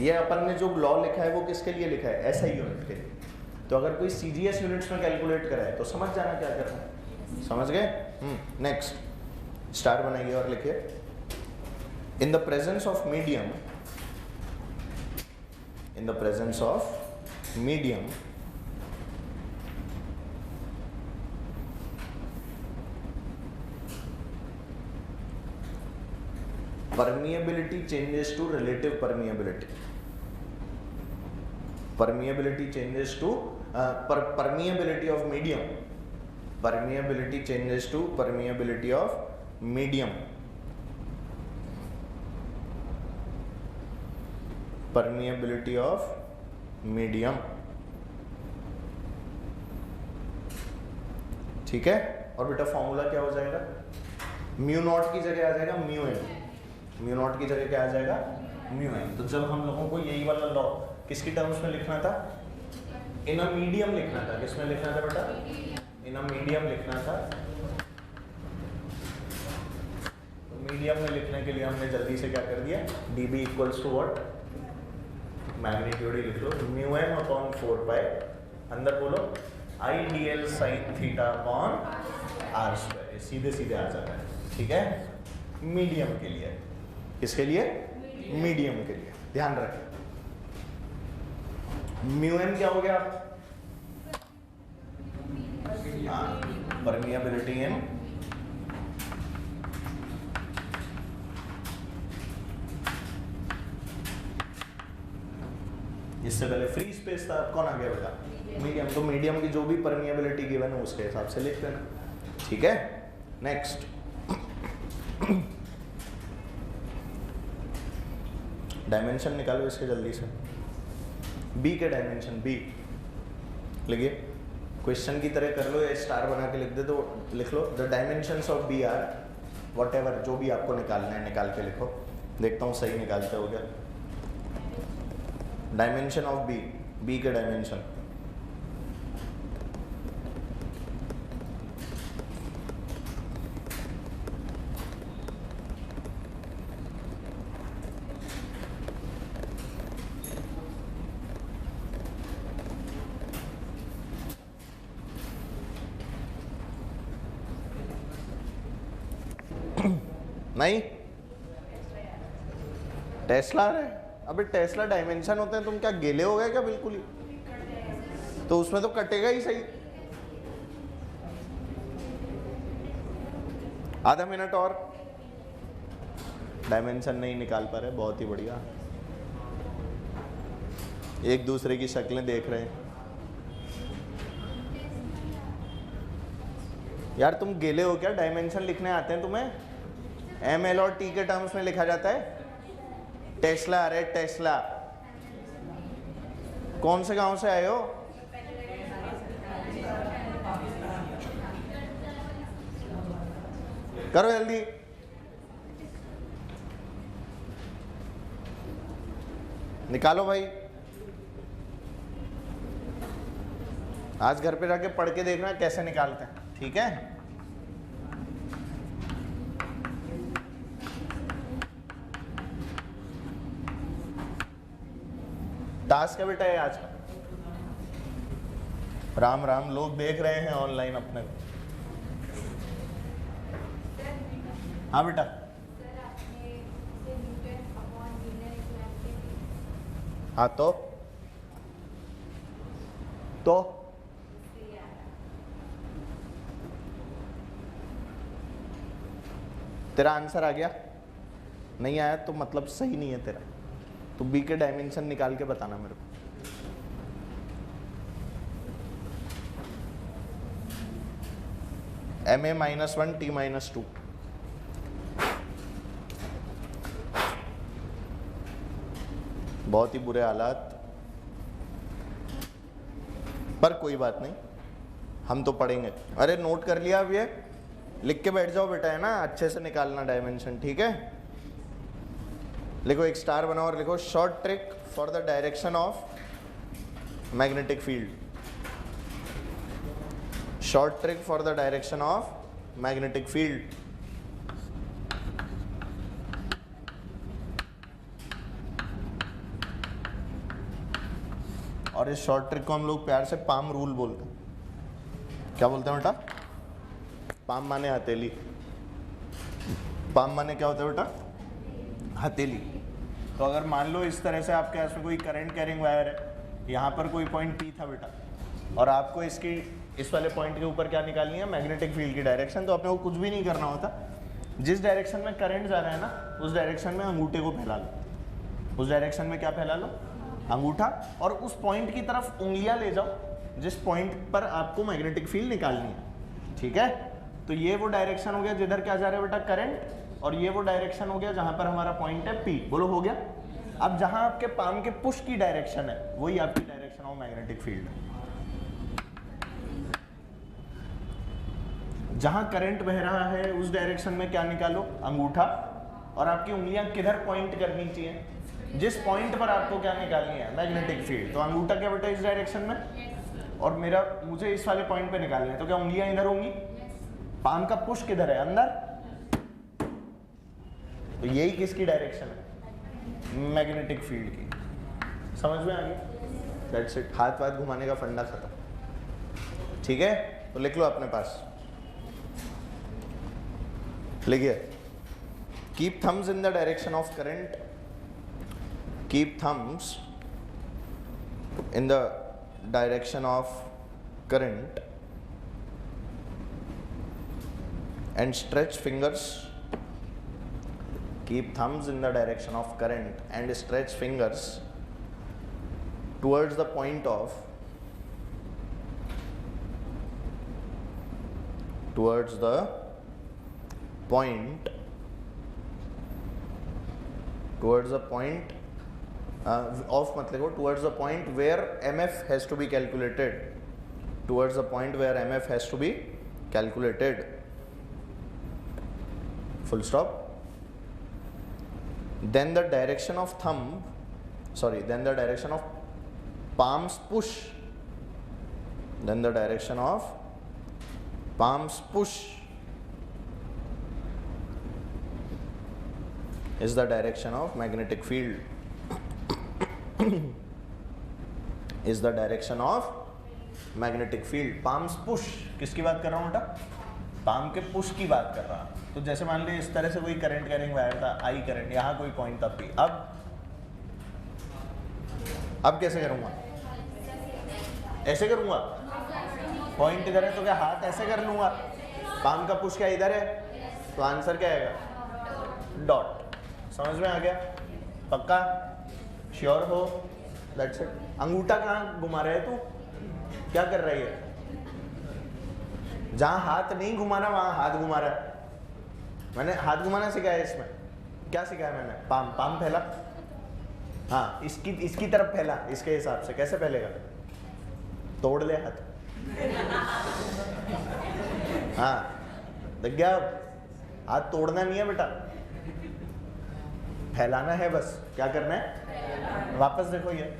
Speaker 1: ये अपन ने जो लॉ लिखा है वो किसके लिए लिखा है? SI यूनिट के लिए। तो अगर कोई CGS यूनिट्स में कैलकुलेट करा है तो समझ जाना क्या करना है। समझ गए? नेक्स्ट स्टार बनाइए और लिखिए, in the presence of medium, in the presence of medium, permeability changes to relative permeability. Permeability changes to permeability of medium. Permeability changes to permeability of medium. Permeability of medium, ठीक है। और बेटा फॉर्मूला क्या हो जाएगा, म्यू नॉट की जगह आ जाएगा म्यू एम, म्यू नॉट की जगह क्या आ जाएगा म्यू एम। तो जब हम लोगों को यही वाला लॉ किसकी टर्म्स में लिखना था, इन अ मीडियम लिखना था, किसमें लिखना था बेटा, इन अ मीडियम लिखना था। तो मीडियम में लिखने के लिए हमने जल्दी से क्या कर दिया, D B equals to what, magnitude ही लिख लो, म्यू एम अपॉन 4 पाई, अंदर बोलो I D L sine theta upon R square, सीधे सीधे आ जाता है, ठीक है। मीडियम के लिए, किसके लिए, मीडियम के लिए, ध्यान रखें। म्यू एम क्या हो गया, परमिएबिलिटी इन इससे पहले फ्री स्पेस था, कौन आ गया बेटा मीडियम। तो मीडियम की जो भी परमिएबिलिटी गिवन है उसके हिसाब से लिख देना, ठीक है। नेक्स्ट डायमेंशन निकालो इसके जल्दी से, बी के डायमेंशन, बी लिखिए, क्वेश्चन की तरह कर लो या स्टार बना के लिख दे तो लिख लो, the dimensions of B R whatever, जो भी आपको निकालना है निकाल के लिखो, देखता हूँ सही निकालते हो क्या। डायमेंशन ऑफ बी, बी के डायमेंशन, नहीं टेस्ला है, अबे टेस्ला डायमेंशन होते हैं, तुम क्या गेले हो गए क्या बिल्कुल ही, तो उसमें तो कटेगा ही सही। आधा मिनट और, डायमेंशन नहीं निकाल पा रहे, बहुत ही बढ़िया, एक दूसरे की शक्लें देख रहे हैं। यार तुम गेले हो क्या, डायमेंशन लिखने आते हैं तुम्हें, एम एल और टी के टर्म्स में लिखा जाता है। टेस्ला, अरे टेस्ला कौन से गांव से आए हो, करो जल्दी। निकालो भाई, आज घर पे जाके पढ़ के देखना कैसे निकालते हैं, ठीक है। टास्क है बेटा ये आज का, राम राम, लोग देख रहे हैं ऑनलाइन अपने को। हाँ बेटा, हाँ तो तेरा आंसर आ गया, नहीं आया तो मतलब सही नहीं है तेरा, तो बी के डायमेंशन निकाल के बताना मेरे को। एम ए -1 टी -2, बहुत ही बुरे हालात, पर कोई बात नहीं, हम तो पढ़ेंगे। अरे नोट कर लिया अब, ये लिख के बैठ जाओ बेटा, है ना, अच्छे से निकालना डायमेंशन, ठीक है। लिखो, एक स्टार बनाओ और लिखो, short trick for the direction of magnetic field, short trick for the direction of magnetic field. और इस शॉर्ट ट्रिक को हम लोग प्यार से पाम रूल बोलते हैं। क्या बोलते हैं बेटा, पाम माने हथेली, पाम माने क्या होता है बेटा, हथेली। तो अगर मान लो इस तरह से आपके पास में कोई करंट कैरिंग वायर है, यहाँ पर कोई पॉइंट P था बेटा, और आपको इसकी इस वाले पॉइंट के ऊपर क्या निकालनी है, मैग्नेटिक फील्ड की डायरेक्शन। तो अपने को कुछ भी नहीं करना होता, जिस डायरेक्शन में करंट जा रहा है ना, उस डायरेक्शन में अंगूठे को फैला लो, उस डायरेक्शन में क्या फैला लो, अंगूठा, और उस पॉइंट की तरफ उंगलियां ले जाओ जिस पॉइंट पर आपको मैग्नेटिक फील्ड निकालनी है, ठीक है। तो ये वो डायरेक्शन हो गया जिधर क्या जा रहा है बेटा, करंट, और ये वो डायरेक्शन हो गया जहां पर हमारा पॉइंट है P। बोलो हो गया, अब जहां आपके पाम के पुश की डायरेक्शन है वही आपकी डायरेक्शन ऑफ मैग्नेटिक फील्ड है। जहां करंट बह रहा है उस डायरेक्शन में क्या निकालो, अंगूठा, और आपकी उंगलियां किधर पॉइंट करनी चाहिए, जिस पॉइंट पर आपको क्या निकालनी है, मैग्नेटिक फील्ड। तो अंगूठा क्या बेटा इस डायरेक्शन में, और मुझे इस वाले पॉइंट पे निकालना है, तो क्या उंगलियां इधर होंगी, पाम का पुश किधर है, अंदर, तो यही किसकी डायरेक्शन है, मैग्नेटिक फील्ड की। समझ में आ गया, दैट्स इट। हाथ वाथ घुमाने का फंडा खत्म, ठीक है। तो लिख लो अपने पास, लिखिए, keep thumbs in the direction of current, keep thumbs in the direction of current and stretch fingers, keep thumbs in the direction of current and stretch fingers towards the point of point of मतलब को towards the point where MF has to be calculated, towards the point where MF has to be calculated, full stop. Then the direction of palm's push, then the direction of palm's push is the direction of magnetic field, is the direction of magnetic field. palm's push किसकी बात कर रहा हूँ बेटा, पाम के पुश की बात कर रहा हूँ। तो जैसे मान लीजिए इस तरह से कोई करंट कैरिंग वायर था, आई करंट, यहाँ कोई पॉइंट था पी, अब कैसे करूँगा, ऐसे करूँगा, पॉइंट इधर है तो क्या हाथ ऐसे कर लूँगा, पाम का पुश क्या इधर है, तो आंसर क्या आएगा, डॉट। समझ में आ गया, पक्का, श्योर हो, दैट्स इट। अंगूठा कहाँ घुमा रहा है तू, क्या कर रही है, जहां हाथ नहीं घुमाना वहां हाथ घुमा रहा है। मैंने हाथ घुमाना सिखाया, इसमें क्या सिखाया मैंने, पाम फैला, हाँ इसकी तरफ फैला, इसके हिसाब से कैसे फैलेगा, तोड़ ले हाथ, हाँ देख गया, हाथ तोड़ना नहीं है बेटा, फैलाना है बस, क्या करना है, वापस देखो, ये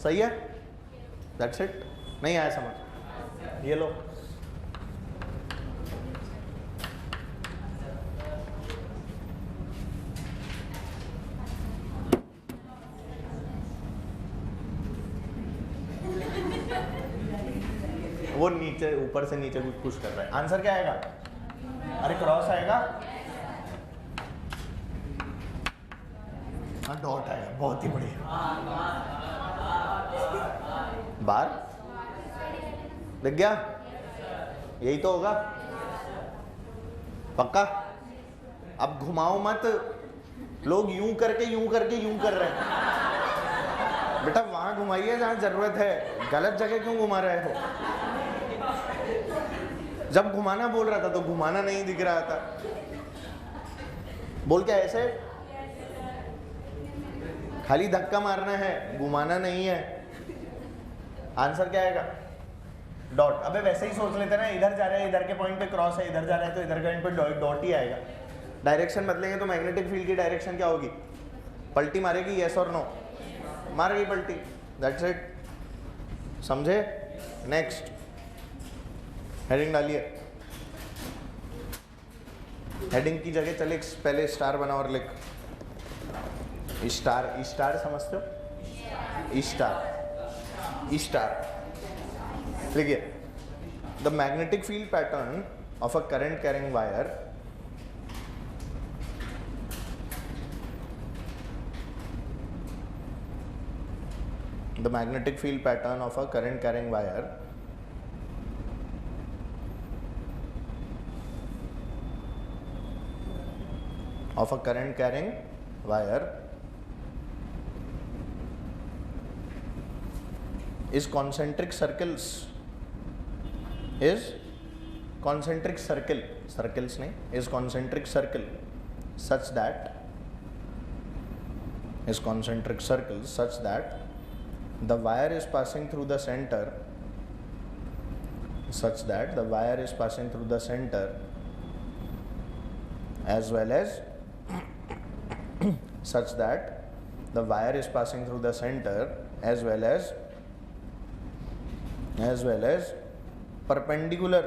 Speaker 1: सही है, दैट्स इट। नहीं आया समझ, ये लो, वो नीचे ऊपर से नीचे कुछ पुश कर रहा है, आंसर क्या आएगा, अरे क्रॉस आएगा, हाँ डॉट आएगा, बहुत ही बढ़िया, बार लग गया, यही तो होगा, पक्का। अब घुमाओ मत, लोग यूं करके यूं कर रहे हैं, बेटा वहां घुमाइए जहां जरूरत है, गलत जगह क्यों घुमा रहे हो। जब घुमाना बोल रहा था तो घुमाना नहीं दिख रहा था, बोल क्या ऐसे, खाली धक्का मारना है, घुमाना नहीं है, आंसर क्या आएगा, डॉट। अबे वैसे ही सोच लेते ना, इधर जा रहे हैं, इधर के पॉइंट पे क्रॉस है, इधर जा रहा है तो इधर के पॉइंट पे डॉट ही आएगा। डायरेक्शन बदलेंगे तो मैग्नेटिक फील्ड की डायरेक्शन क्या होगी, पलटी मारेगी, यस और नो, मार गई पलटी, दैट्स इट, समझे। नेक्स्ट हेडिंग डालिए, हेडिंग की जगह चले पहले स्टार बना और लिख, स्टार समझते हो, स्टार लिखिए, the magnetic field pattern of a current carrying wire the magnetic field pattern of a current carrying wire is concentric circle such that is concentric circles such that the wire is passing through the center as well as perpendicular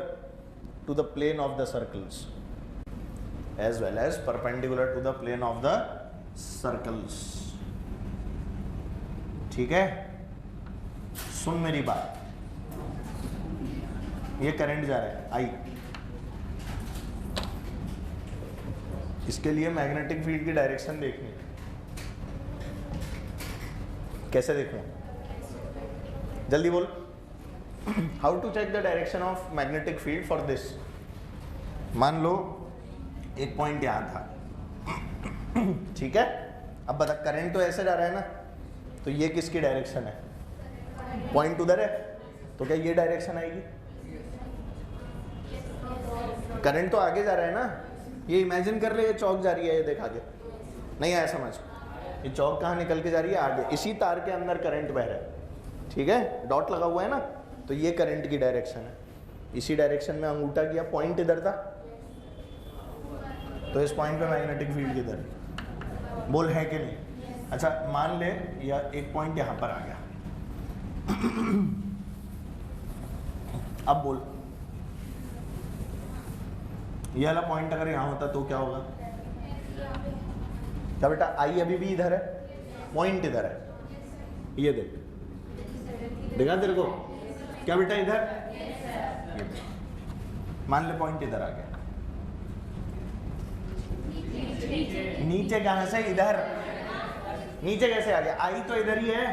Speaker 1: to the plane of the circles, ठीक है। सुन मेरी बात, ये करंट जा रहा है आई, इसके लिए मैग्नेटिक फील्ड की डायरेक्शन देखनी है। कैसे देखूं? जल्दी बोल। How to check the direction of magnetic field for this? मान लो एक पॉइंट यहां था, ठीक है। अब बता, करंट तो ऐसे जा रहा है ना, तो ये किसकी डायरेक्शन है? पॉइंट उधर है, तो क्या ये डायरेक्शन आएगी? करंट तो आगे जा रहा है ना, ये इमेजिन कर ले ये चौक जा रही है, ये देख आगे, नहीं आया समझ? ये चौक कहाँ निकल के जा रही है? आगे, इसी तार के अंदर करंट बह रहा है, ठीक है। डॉट लगा हुआ है ना, तो ये करंट की डायरेक्शन है। इसी डायरेक्शन में अंगूठा किया, पॉइंट इधर था, तो इस पॉइंट पे मैग्नेटिक फील्ड किधर? बोल है कि नहीं? अच्छा मान ले या एक पॉइंट यहां पर आ गया, अब बोल, ये वाला पॉइंट अगर यहां होता तो क्या होगा? क्या बेटा? आई अभी भी इधर है, पॉइंट इधर है, ये देख, देखा तेरे को? क्या बेटा इधर? मान ले पॉइंट इधर आ गया, नीचे कहां से? इधर। नीचे कैसे आ गया? आई तो इधर ही है,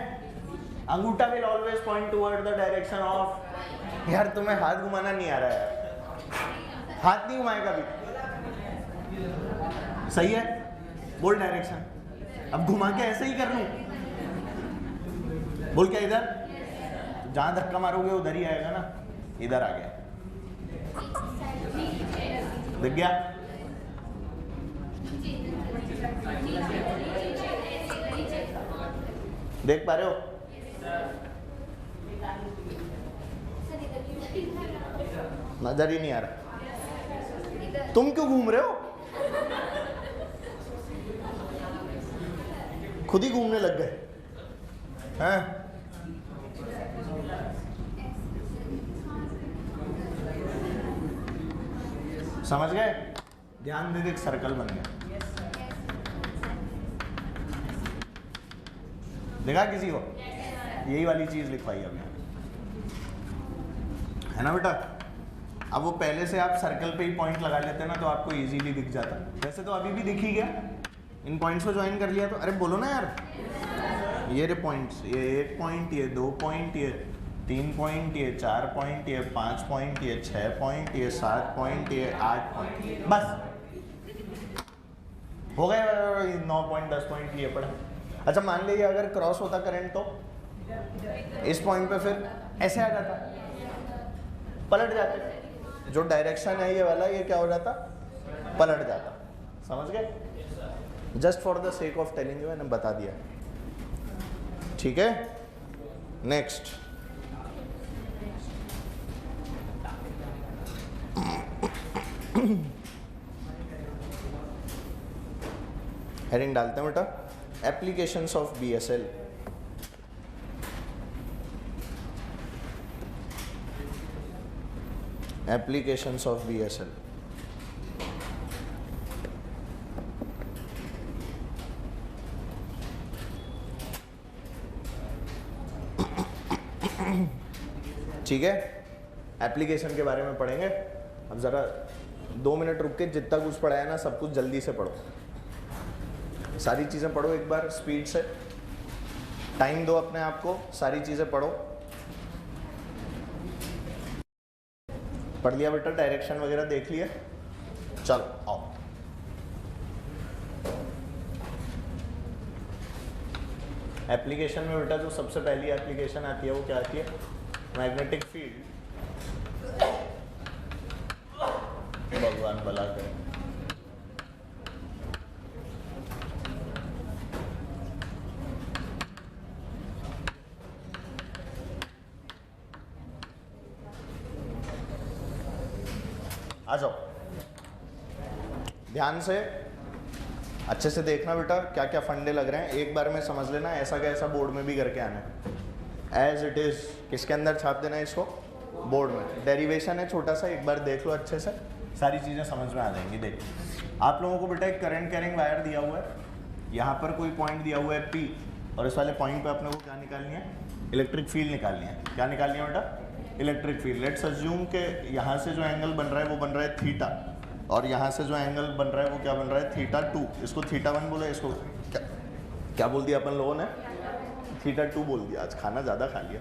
Speaker 1: अंगूठा will always point toward the direction of. यार तुम्हें हाथ घुमाना नहीं आ रहा है, हाथ नहीं घुमाएगा भी, सही है। बोल डायरेक्शन, अब घुमा के ऐसे ही कर लूं? बोल क्या इधर? जहां धक्का मारोगे उधर ही आएगा ना, इधर आ गया, दिख गया? देख पा रहे हो? नजर ही नहीं आ रहा। तुम क्यों घूम रहे हो? खुद ही घूमने लग गए हैं? समझ गए? ध्यान दे, एक सर्कल बन गया, देखा किसी को? यही वाली चीज लिखवाई अभी, है ना बेटा? अब वो पहले से आप सर्कल पे ही पॉइंट लगा लेते ना, तो आपको इजीली दिख जाता। वैसे तो अभी भी दिख ही गया, इन पॉइंट्स को ज्वाइन कर लिया तो। अरे बोलो ना यार, ये रे पॉइंट्स, ये 1 पॉइंट, ये 2 पॉइंट, ये 3 पॉइंट, ये 4 पॉइंट, ये 5 पॉइंट, ये 6 पॉइंट, ये 7 पॉइंट, ये 8 पॉइंट, बस हो गए 9 पॉइंट 10 पॉइंट ये पड़ा। अच्छा मान लीजिए अगर क्रॉस होता करंट तो इस पॉइंट पे फिर ऐसे आ जाता, पलट जाते। जो डायरेक्शन है ये वाला, ये क्या हो जाता? पलट जाता। समझ गए? Just for the sake of telling you मैंने बता दिया, ठीक है। नेक्स्ट, हेडिंग डालते हैं बेटा, applications of BSL। Applications of BSL। ठीक है, एप्लीकेशन के बारे में पढ़ेंगे। अब ज़रा 2 मिनट रुक के जितना कुछ पढ़ा है ना सब कुछ जल्दी से पढ़ो, सारी चीज़ें पढ़ो एक बार स्पीड से, टाइम दो अपने आप को, सारी चीज़ें पढ़ो। पढ़ लिया बेटा? डायरेक्शन वगैरह देख लिया? चलो आओ। एप्लीकेशन में बेटा जो सबसे पहली एप्लीकेशन आती है वो क्या आती है? Magnetic field. भगवान भला करे। आ जाओ, ध्यान से अच्छे से देखना बेटा, क्या क्या फंडे लग रहे हैं एक बार में समझ लेना, ऐसा का ऐसा बोर्ड में भी करके आना है। एज इट इज किसके अंदर छाप देना है इसको, बोर्ड में। डेरिवेशन है छोटा सा, एक बार देख लो अच्छे से, सारी चीज़ें समझ में आ जाएंगी। देख आप लोगों को बेटा एक करंट कैरिंग वायर दिया हुआ है, यहाँ पर कोई पॉइंट दिया हुआ है P, और इस वाले पॉइंट पे अपने को क्या निकालनी है, इलेक्ट्रिक फील्ड निकालनी है। क्या निकालनी है बेटा, इलेक्ट्रिक फील्ड। लेट्स अज्यूम के यहाँ से जो एंगल बन रहा है वो बन रहा है थीटा, और यहाँ से जो एंगल बन रहा है वो क्या बन रहा है, थीटा 2। इसको थीटा 1 बोला, इसको क्या बोल दिया अपन लोगों ने, थीटा 2 बोल दिया। आज खाना ज़्यादा खा लिया।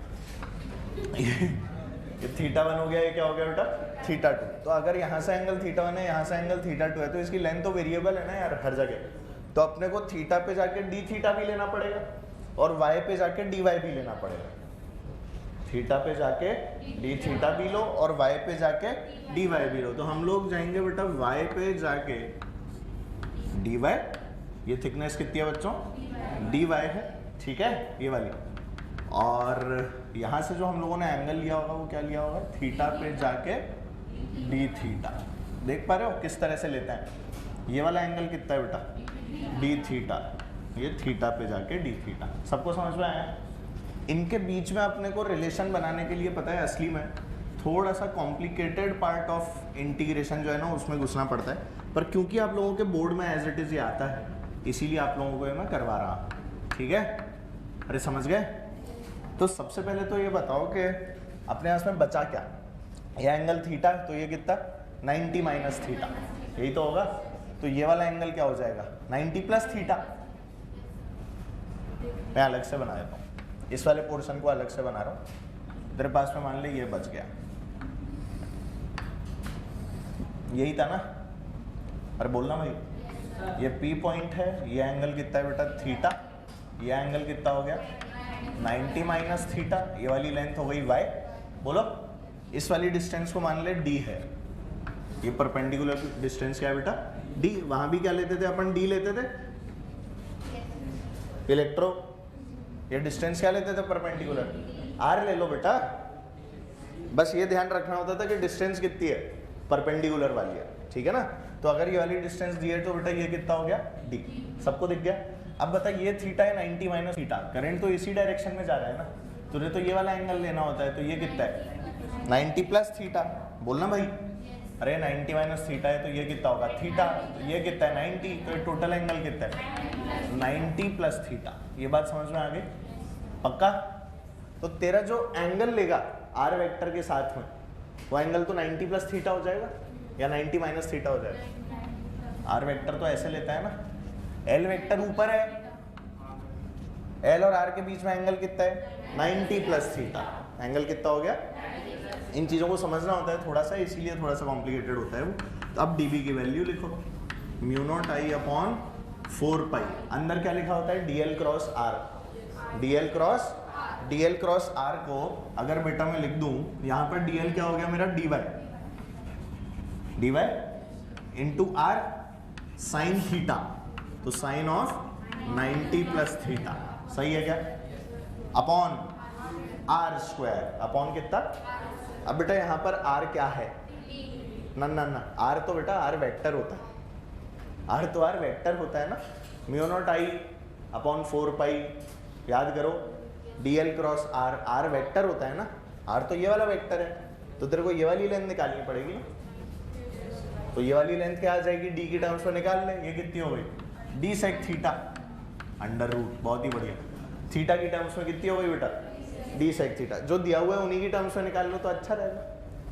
Speaker 1: ये थीटा 1 हो गया, ये क्या हो गया बेटा, थीटा 2। तो अगर यहाँ से एंगल थीटा 1 है, यहाँ से एंगल थीटा 2 है, तो इसकी लेंथ तो वेरिएबल है ना यार हर जगह। तो अपने को थीटा पे जाके डी थीटा भी लेना पड़ेगा, और वाई पे जाके डी वाई भी लेना पड़ेगा। थीटा पे जाके डी थीटा भी लो, और वाई पे जाके डी वाई भी लो। तो हम लोग जाएंगे बेटा वाई पे जाके डी वाई, ये थिकनेस कितनी है बच्चों, डी वाई है, ठीक है, ये वाली। और यहाँ से जो हम लोगों ने एंगल लिया होगा वो क्या लिया होगा, थीटा पे जाके डी थीटा। देख पा रहे हो किस तरह से लेते हैं, ये वाला एंगल कितना है बेटा, डी थीटा, ये थीटा पे जाके डी थीटा। सबको समझ में आया। इनके बीच में अपने को रिलेशन बनाने के लिए पता है असली में थोड़ा सा कॉम्प्लिकेटेड पार्ट ऑफ इंटीग्रेशन जो है ना उसमें घुसना पड़ता है, पर क्योंकि आप लोगों के बोर्ड में एज इट इज़ ये आता है इसीलिए आप लोगों को ये मैं करवा रहा हूँ, ठीक है। अरे समझ गए। तो सबसे पहले तो ये बताओ कि अपने यहाँ में बचा क्या, ये एंगल थीटा, तो ये कितना 90 माइनस थीटा, यही तो होगा। तो ये वाला एंगल क्या हो जाएगा, 90 प्लस थीटा। मैं अलग से बना देता हूँ, इस वाले पोर्शन को अलग से बना रहा हूँ। तेरे पास में मान ले ये बच गया, यही था ना। अरे बोलना भाई, ये P पॉइंट है, ये एंगल कितना है बेटा थीटा, ये एंगल कितना हो गया 90 माइनस थीटा, ये वाली लेंथ हो गई y। बोलो इस वाली डिस्टेंस को मान ले d है, ये परपेंडिकुलर डिस्टेंस क्या है बेटा d। वहां भी क्या लेते थे अपन, d लेते थे इलेक्ट्रो, ये डिस्टेंस क्या लेते थे परपेंडिकुलर, r ले लो बेटा। बस ये ध्यान रखना होता था कि डिस्टेंस कितनी है, परपेंडिकुलर वाली है, ठीक है ना। तो अगर ये वाली डिस्टेंस दी है तो बेटा ये कितना हो गया d, सबको दिख गया। अब बता ये थीटा है 90 माइनस थीटा, करंट तो इसी डायरेक्शन में जा रहा है ना, तुझे तो ये वाला एंगल लेना होता है। तो ये कितना है 90 प्लस थीटा, बोलना भाई। अरे 90 माइनस थीटा है तो ये कितना होगा थीटा, तो ये कितना है 90, तो ये टोटल एंगल कितना है 90 प्लस थीटा। ये बात समझ में आ गई पक्का। तो तेरा जो एंगल लेगा आर वेक्टर के साथ में वो एंगल तो 90 प्लस थीटा हो जाएगा या 90 माइनस थीटा हो जाएगा। आर वेक्टर तो ऐसे लेता है ना, एल वेक्टर ऊपर है, एल और आर के बीच में एंगल कितना है 90 प्लस थीटा। एंगल कितना हो गया, इन चीज़ों को समझना होता है थोड़ा सा, इसलिए थोड़ा सा कॉम्प्लिकेटेड होता है वो। तो अब डीबी की वैल्यू लिखो, mu not I upon 4 pi. अंदर क्या लिखा होता है DL cross R, DL cross R को अगर बेटा मैं लिख दूं, यहाँ पर डीएल क्या हो गया मेरा D Y into R sine theta, तो साइन ऑफ 90 प्लस थीटा, सही है क्या, अपॉन आर स्क्वायर, अपॉन कितना। अब बेटा यहाँ पर आर क्या है, ना ना ना, आर तो बेटा आर वेक्टर होता है, आर तो आर वेक्टर होता है ना। Mu not I upon 4 pi, याद करो DL cross R, R vector होता है ना, आर तो ये वाला वेक्टर है, तो तेरे को ये वाली लेंथ निकालनी पड़ेगी ना। तो ये वाली लेंथ क्या आ जाएगी, डी की टर्म्स में निकाल ले, ये कितनी हो गई D sec theta under root, बहुत ही बढ़िया। थीटा की टर्म्स में कितनी हो गई बेटा डी सेक थीटा, जो दिया हुआ है उन्हीं की टर्म्स में निकाल लो तो अच्छा रहेगा,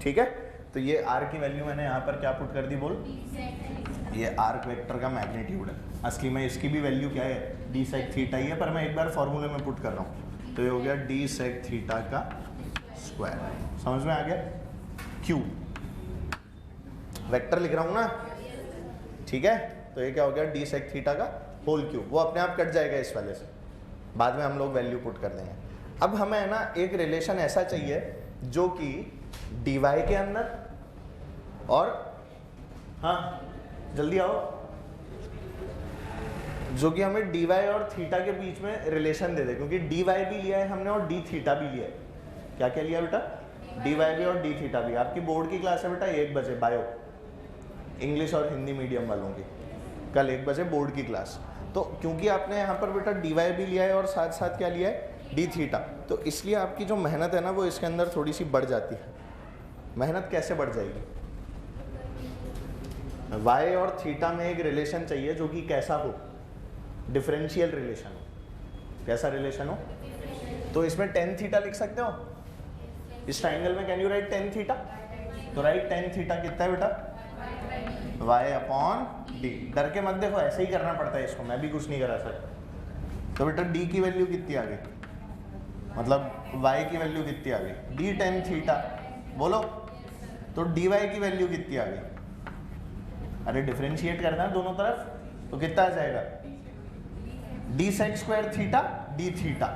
Speaker 1: ठीक है। तो ये आर की वैल्यू मैंने यहाँ पर क्या पुट कर दी, बोल, ये आर्क वेक्टर का मैग्नीट्यूड है। असली में इसकी भी वैल्यू क्या है डी सेक थीटा ही है, पर मैं एक बार फॉर्मूले में पुट कर रहा हूँ। तो ये हो गया डी सेक थीटा का स्क्वायर, समझ में आ गया। क्यू वेक्टर लिख रहा हूँ ना, ठीक है। तो ये क्या हो गया डी सेक थीटा का होल क्यूब, वो अपने आप कट जाएगा इस वाले से, बाद में हम लोग वैल्यू पुट कर देंगे। अब हमें है ना एक रिलेशन ऐसा चाहिए जो कि डी वाई के अंदर और, हाँ जल्दी आओ, जो कि हमें डी वाई और थीटा के बीच में रिलेशन दे दे, क्योंकि डी वाई भी लिया है हमने और डी थीटा भी लिया है। क्या क्या लिया बेटा, डी वाई भी और डी थीटा भी। आपकी बोर्ड की क्लास है बेटा 1 बजे बायो, इंग्लिश और हिंदी मीडियम वालों की, कल 1 बजे बोर्ड की क्लास। तो क्योंकि आपने यहाँ पर बेटा dy भी लिया है और साथ साथ क्या लिया है, d थीटा, तो इसलिए आपकी जो मेहनत है ना वो इसके अंदर थोड़ी सी बढ़ जाती है। मेहनत कैसे बढ़ जाएगी, y और थीटा में एक रिलेशन चाहिए जो कि कैसा हो, डिफरेंशियल रिलेशन हो। कैसा रिलेशन हो, तो इसमें tan थीटा लिख सकते हो इस ट्राइंगल में, can you right tan theta, तो राइट tan थीटा कितना है बेटा, y अपॉन d। डर के मत देखो, ऐसे ही करना पड़ता है इसको, मैं भी कुछ नहीं करा सकता। तो बेटा d की वैल्यू कितनी आ गई, मतलब y की वैल्यू कितनी आ गई, d tan थीटा, बोलो। तो dy की वैल्यू कितनी आ गई, अरे डिफरेंशिएट करना है दोनों तरफ, तो कितना आ जाएगा, d sec square theta d theta,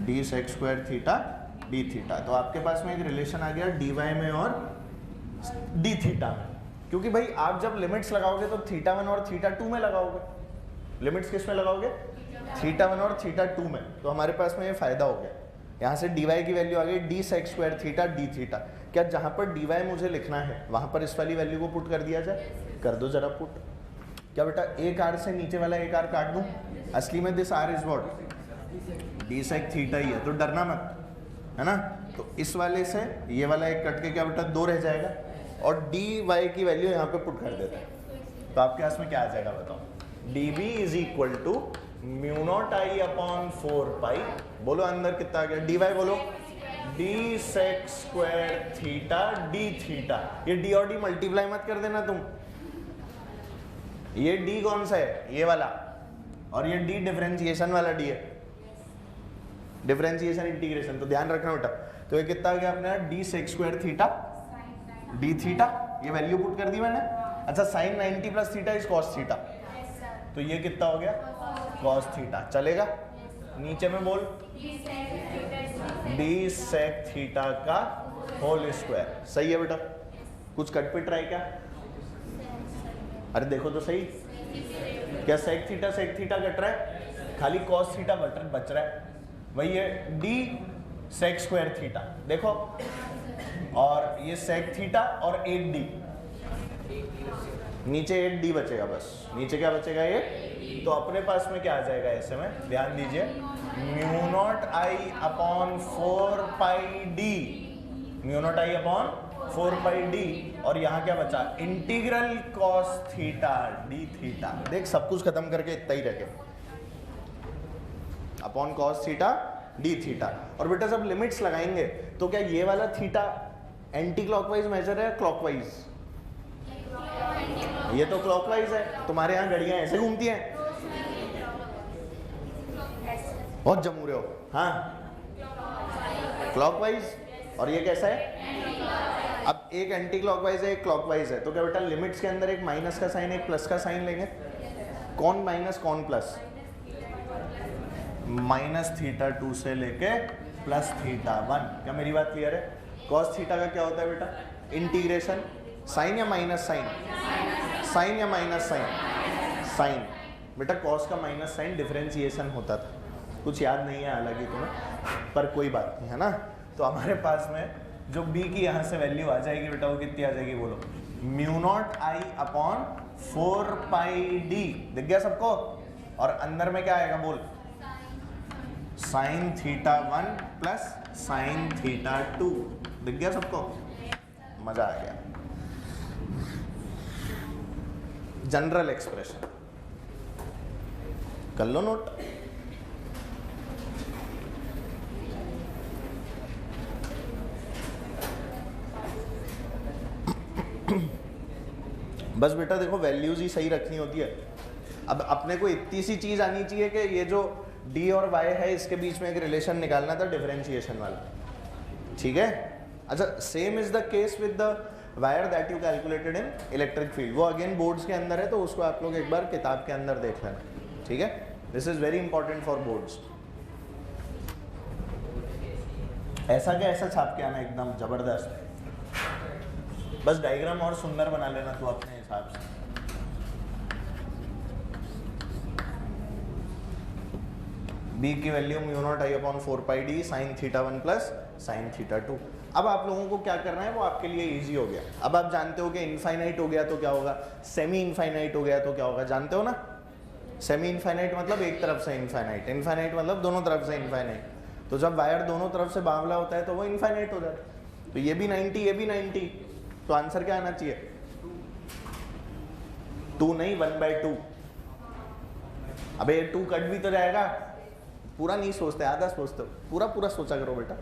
Speaker 1: d sec square theta d theta. तो आपके पास में एक रिलेशन आ गया dy में और d थीटा में, क्योंकि भाई आप जब लिमिट्स लगाओगे तो थीटा 1 और थीटा 2 में लगाओगे, लिमिट्स किस में लगाओगे, थीटा 1 और थीटा 2 में। तो हमारे पास में ये फायदा हो गया, यहाँ से dy की वैल्यू आ गई d sec square theta d theta. क्या जहाँ पर dy मुझे लिखना है वहाँ पर इस वाली वैल्यू को पुट कर दिया जाए, कर दो जरा पुट। क्या बेटा एक r से नीचे वाला एक r काट दूँ, असली में this r is what, d sec theta ही है, तो डरना मत, है ना। तो इस वाले से ये वाला एक कट के क्या बेटा 2 रह जाएगा, और dy की वैल्यू यहाँ पे पुट कर देते हैं। तो आपके पास में क्या आ जाएगा बताओ, db is equal to mu not I upon 4 pi, बोलो अंदर कितना आ गया, dy बोलो, d sec square theta d theta. ये d और d मल्टीप्लाई मत कर देना तुम, ये d कौन सा है, ये वाला, और ये d डिफरेंशिएशन वाला d है, डिफरेंशिएशन इंटीग्रेशन, तो ध्यान रखना बेटा। तो ये कितना आ गया अपने d sec square theta d theta, ये वैल्यू पुट कर दी मैंने। अच्छा sin 90 plus theta is cos theta, तो ये कितना हो गया cos थीटा, चलेगा। नीचे में बोल d sec थीटा का होल स्क्वायर, सही है बेटा। कुछ कट पिट रहा है क्या, अरे देखो तो सही, क्या sec थीटा कट रहा है, खाली cos थीटा बच रहा है, वही है d sec स्क्वायर थीटा, देखो, और ये sec थीटा और 8d, नीचे 8d बचेगा, बस नीचे क्या बचेगा ये। तो अपने पास में क्या आ जाएगा ऐसे में, ध्यान दीजिए, mu naught I upon 4 pi D, mu naught I upon 4 pi D, और यहाँ क्या बचा, integral cos theta d theta. देख सब कुछ खत्म करके इतना ही रखे, upon cos theta d theta. और बेटा जब लिमिट्स लगाएंगे तो क्या ये वाला थीटा एंटी क्लॉकवाइज मेजर है क्लॉकवाइज, ये तो क्लॉकवाइज है, तुम्हारे यहाँ घड़ियां ऐसे घूमती हैं, बहुत जमू रहे हो, हाँ क्लॉकवाइज, और ये कैसा है, अब एक एंटी क्लॉकवाइज है एक क्लॉकवाइज है, तो क्या बेटा लिमिट्स के अंदर एक माइनस का साइन एक प्लस का साइन लेंगे, कौन माइनस कौन प्लस, माइनस थीटा 2 से लेके प्लस थीटा 1। क्या मेरी बात क्लियर है। cos थीटा का क्या होता है बेटा, इंटीग्रेशन, साइन या माइनस साइन, साइन या माइनस साइन, साइन। बेटा cos का माइनस साइन डिफरेंशिएशन होता था, कुछ याद नहीं है हालांकि तुम्हें, पर कोई बात नहीं है ना। तो हमारे पास में जो b की यहाँ से वैल्यू आ जाएगी बेटा, वो कितनी आ जाएगी बोलो, mu naught I upon 4 pi D, दिख गया सबको। और अंदर में क्या आएगा बोल, sign theta 1 plus sine theta 2, दिख गया सबको, मजा आ गया। जनरल एक्सप्रेशन कर लो नोट। बस बेटा देखो वैल्यूज ही सही रखनी होती है। अब अपने को इतनी सी चीज आनी चाहिए कि ये जो d और y है इसके बीच में एक रिलेशन निकालना था डिफरेंशिएशन वाला, ठीक है। अच्छा same is the case with the wire that you calculated in electric field, वो अगेन बोर्ड्स के अंदर है, तो उसको आप लोग एक बार किताब के अंदर देख लेना, ठीक है। This is very important for boards. ऐसा क्या ऐसा छाप के आना एकदम जबरदस्त, बस डायग्राम और सुंदर बना लेना तू अपने हिसाब से। b की value mu not I upon 4 pi d sine theta 1 plus sine theta 2। अब आप लोगों को क्या करना है वो आपके लिए इजी हो गया। अब आप जानते हो कि इनफाइनाइट हो गया तो क्या होगा, सेमी इनफाइनाइट हो गया तो क्या होगा, जानते हो ना। सेमी इनफाइनाइट मतलब एक तरफ से इनफाइनाइट, इनफाइनाइट मतलब दोनों तरफ से इनफाइनाइट। तो जब वायर दोनों तरफ से बावला होता है तो वो इनफाइनाइट हो जाता है। तो ये भी 90, ये भी 90, तो आंसर क्या आना चाहिए, 2 नहीं 1/2। अबे ये 2 कट भी तो जाएगा, पूरा नहीं सोचते, आधा सोचते हो, पूरा पूरा सोचा करो बेटा।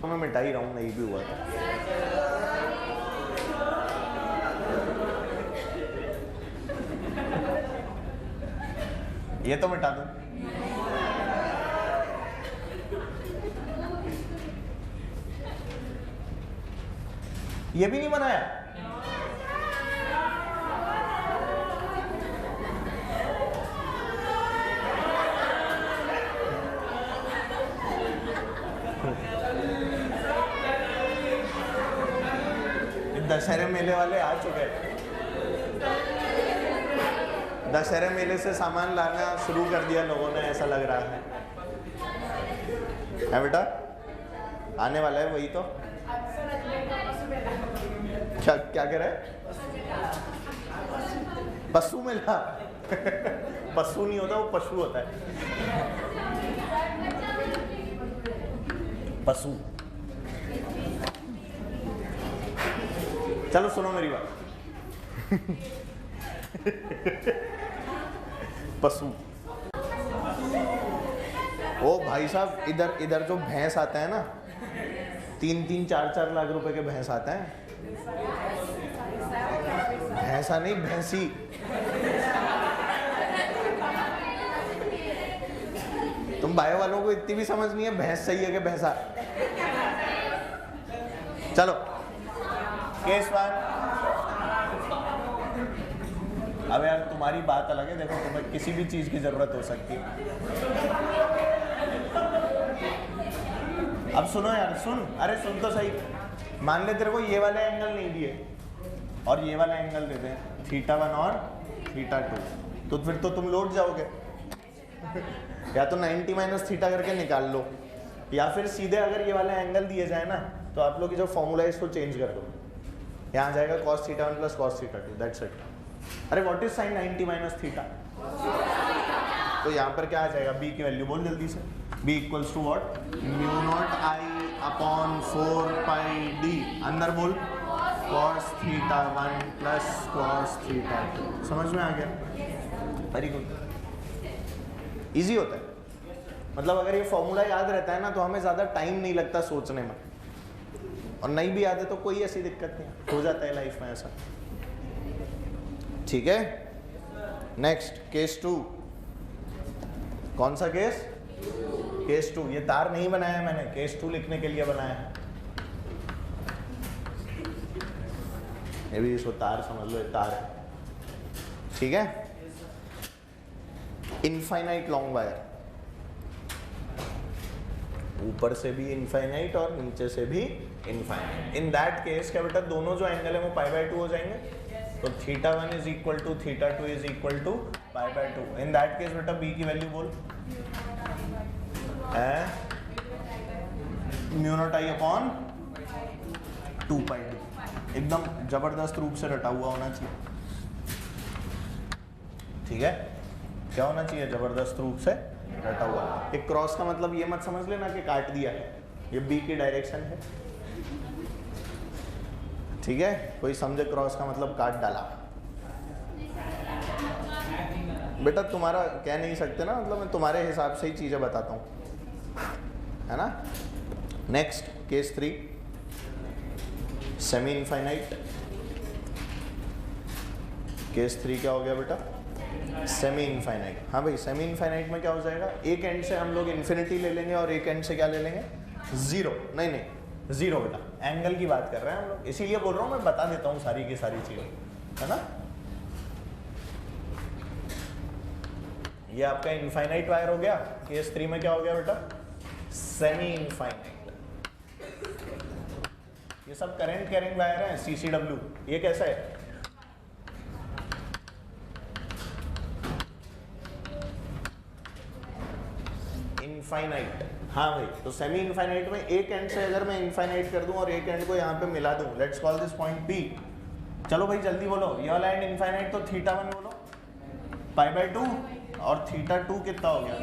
Speaker 1: तो मैं मिटा ही रहा हूँ, नहीं भी हुआ था। ये तो मिटा दूं, ये भी नहीं बनाया। दशहरे मेले वाले आ चुके हैं, दशहरे मेले से सामान लाना शुरू कर दिया लोगों ने, ऐसा लग रहा है बेटा, आने वाला है वही तो। क्या क्या कह रहा है, पशु मेला पशु नहीं होता, वो पशु होता है, पशु। चलो सुनो मेरी बात पशु। ओ भाई साहब, इधर इधर जो भैंस आता है ना, 3-3, 4-4 लाख रुपए के भैंस आता है। भैंसा नहीं, भैंसी। तुम बायो वालों को इतनी भी समझ नहीं है, भैंस सही है कि भैंसा। चलो केस 1। अब यार तुम्हारी बात अलग है, देखो तुम्हें किसी भी चीज की जरूरत हो सकती है। अब सुनो यार, सुन, अरे सुन तो सही। मान ले तेरे को ये वाले एंगल नहीं दिए और ये वाला एंगल दे दें, θ1 और θ2, तो फिर तो तुम लौट जाओगे या तो 90 - θ करके निकाल लो, या फिर सीधे अगर ये वाला एंगल दिए जाए ना, तो आप लोग की जो फॉर्मूला है इसको चेंज कर दो, यहाँ जाएगा cos θ1 + cos θ2, दैट्स इट। अरे व्हाट इज sin 90 - θ, तो यहाँ पर क्या आ जाएगा, b की वैल्यू बोल जल्दी से, b equals to what, μ0I/4πd, अंदर बोल cos θ1 + cos θ2। समझ में आ गया, वेरी गुड, इजी होता है। मतलब अगर ये फॉर्मूला याद रहता है ना तो हमें ज़्यादा टाइम नहीं लगता सोचने में, और नहीं भी याद है तो कोई ऐसी दिक्कत नहीं, हो जाता है लाइफ में ऐसा। ठीक है, नेक्स्ट केस 2। कौन सा केस, केस 2। ये तार नहीं बनाया मैंने, केस 2 लिखने के लिए बनाया है। ये भी इसको तार समझ लो, ये तार है, ठीक है। इनफाइनाइट लॉन्ग वायर, ऊपर से भी इनफाइनाइट और नीचे से भी इनफाइनाइट। इन दैट केस क्या बेटा, दोनों जो एंगल है वो π/2 हो जाएंगे, तो θ1 = θ2 = π/2। इन दैट केस बेटा b की वैल्यू बोल, μ0I/2πd, एकदम जबरदस्त रूप से रटा हुआ होना चाहिए, ठीक है। क्या होना चाहिए, जबरदस्त रूप से रटा हुआ। एक क्रॉस का मतलब ये मत समझ लेना कि काट दिया है, ये b की डायरेक्शन है, ठीक है। कोई समझे क्रॉस का मतलब काट डाला, बेटा तुम्हारा कह नहीं सकते ना, मतलब मैं तुम्हारे हिसाब से ही चीजें बताता हूँ, है ना। Next case 3, semi infinite. Case 3 क्या हो गया बेटा, सेमी इनफाइनाइट। हाँ भाई, सेमी इनफाइनाइट में क्या हो जाएगा, एक एंड से हम लोग इन्फिनिटी ले लेंगे और एक एंड से क्या ले लेंगे, 0। नहीं, 0 बेटा, एंगल की बात कर रहे हैं हम लोग, इसीलिए बोल रहा हूँ मैं, बता देता हूँ सारी की सारी चीजें, है ना। ये आपका इनफाइनाइट वायर हो गया। केस 3 में क्या हो गया बेटा, सेमी इनफाइनाइट। ये सब करंट कैरिंग वायर है, CCW। ये कैसा है, इनफाइनाइट। हाँ भाई, तो सेमी इनफाइनाइट में एक एंड से अगर मैं इनफाइनाइट कर दूं और एक एंड को यहाँ पे मिला दूं, let's call this point P। चलो भाई जल्दी बोलो, ये वाला एंड इनफाइनाइट तो θ1 बोलो, π/2 और θ2 कितना हो गया?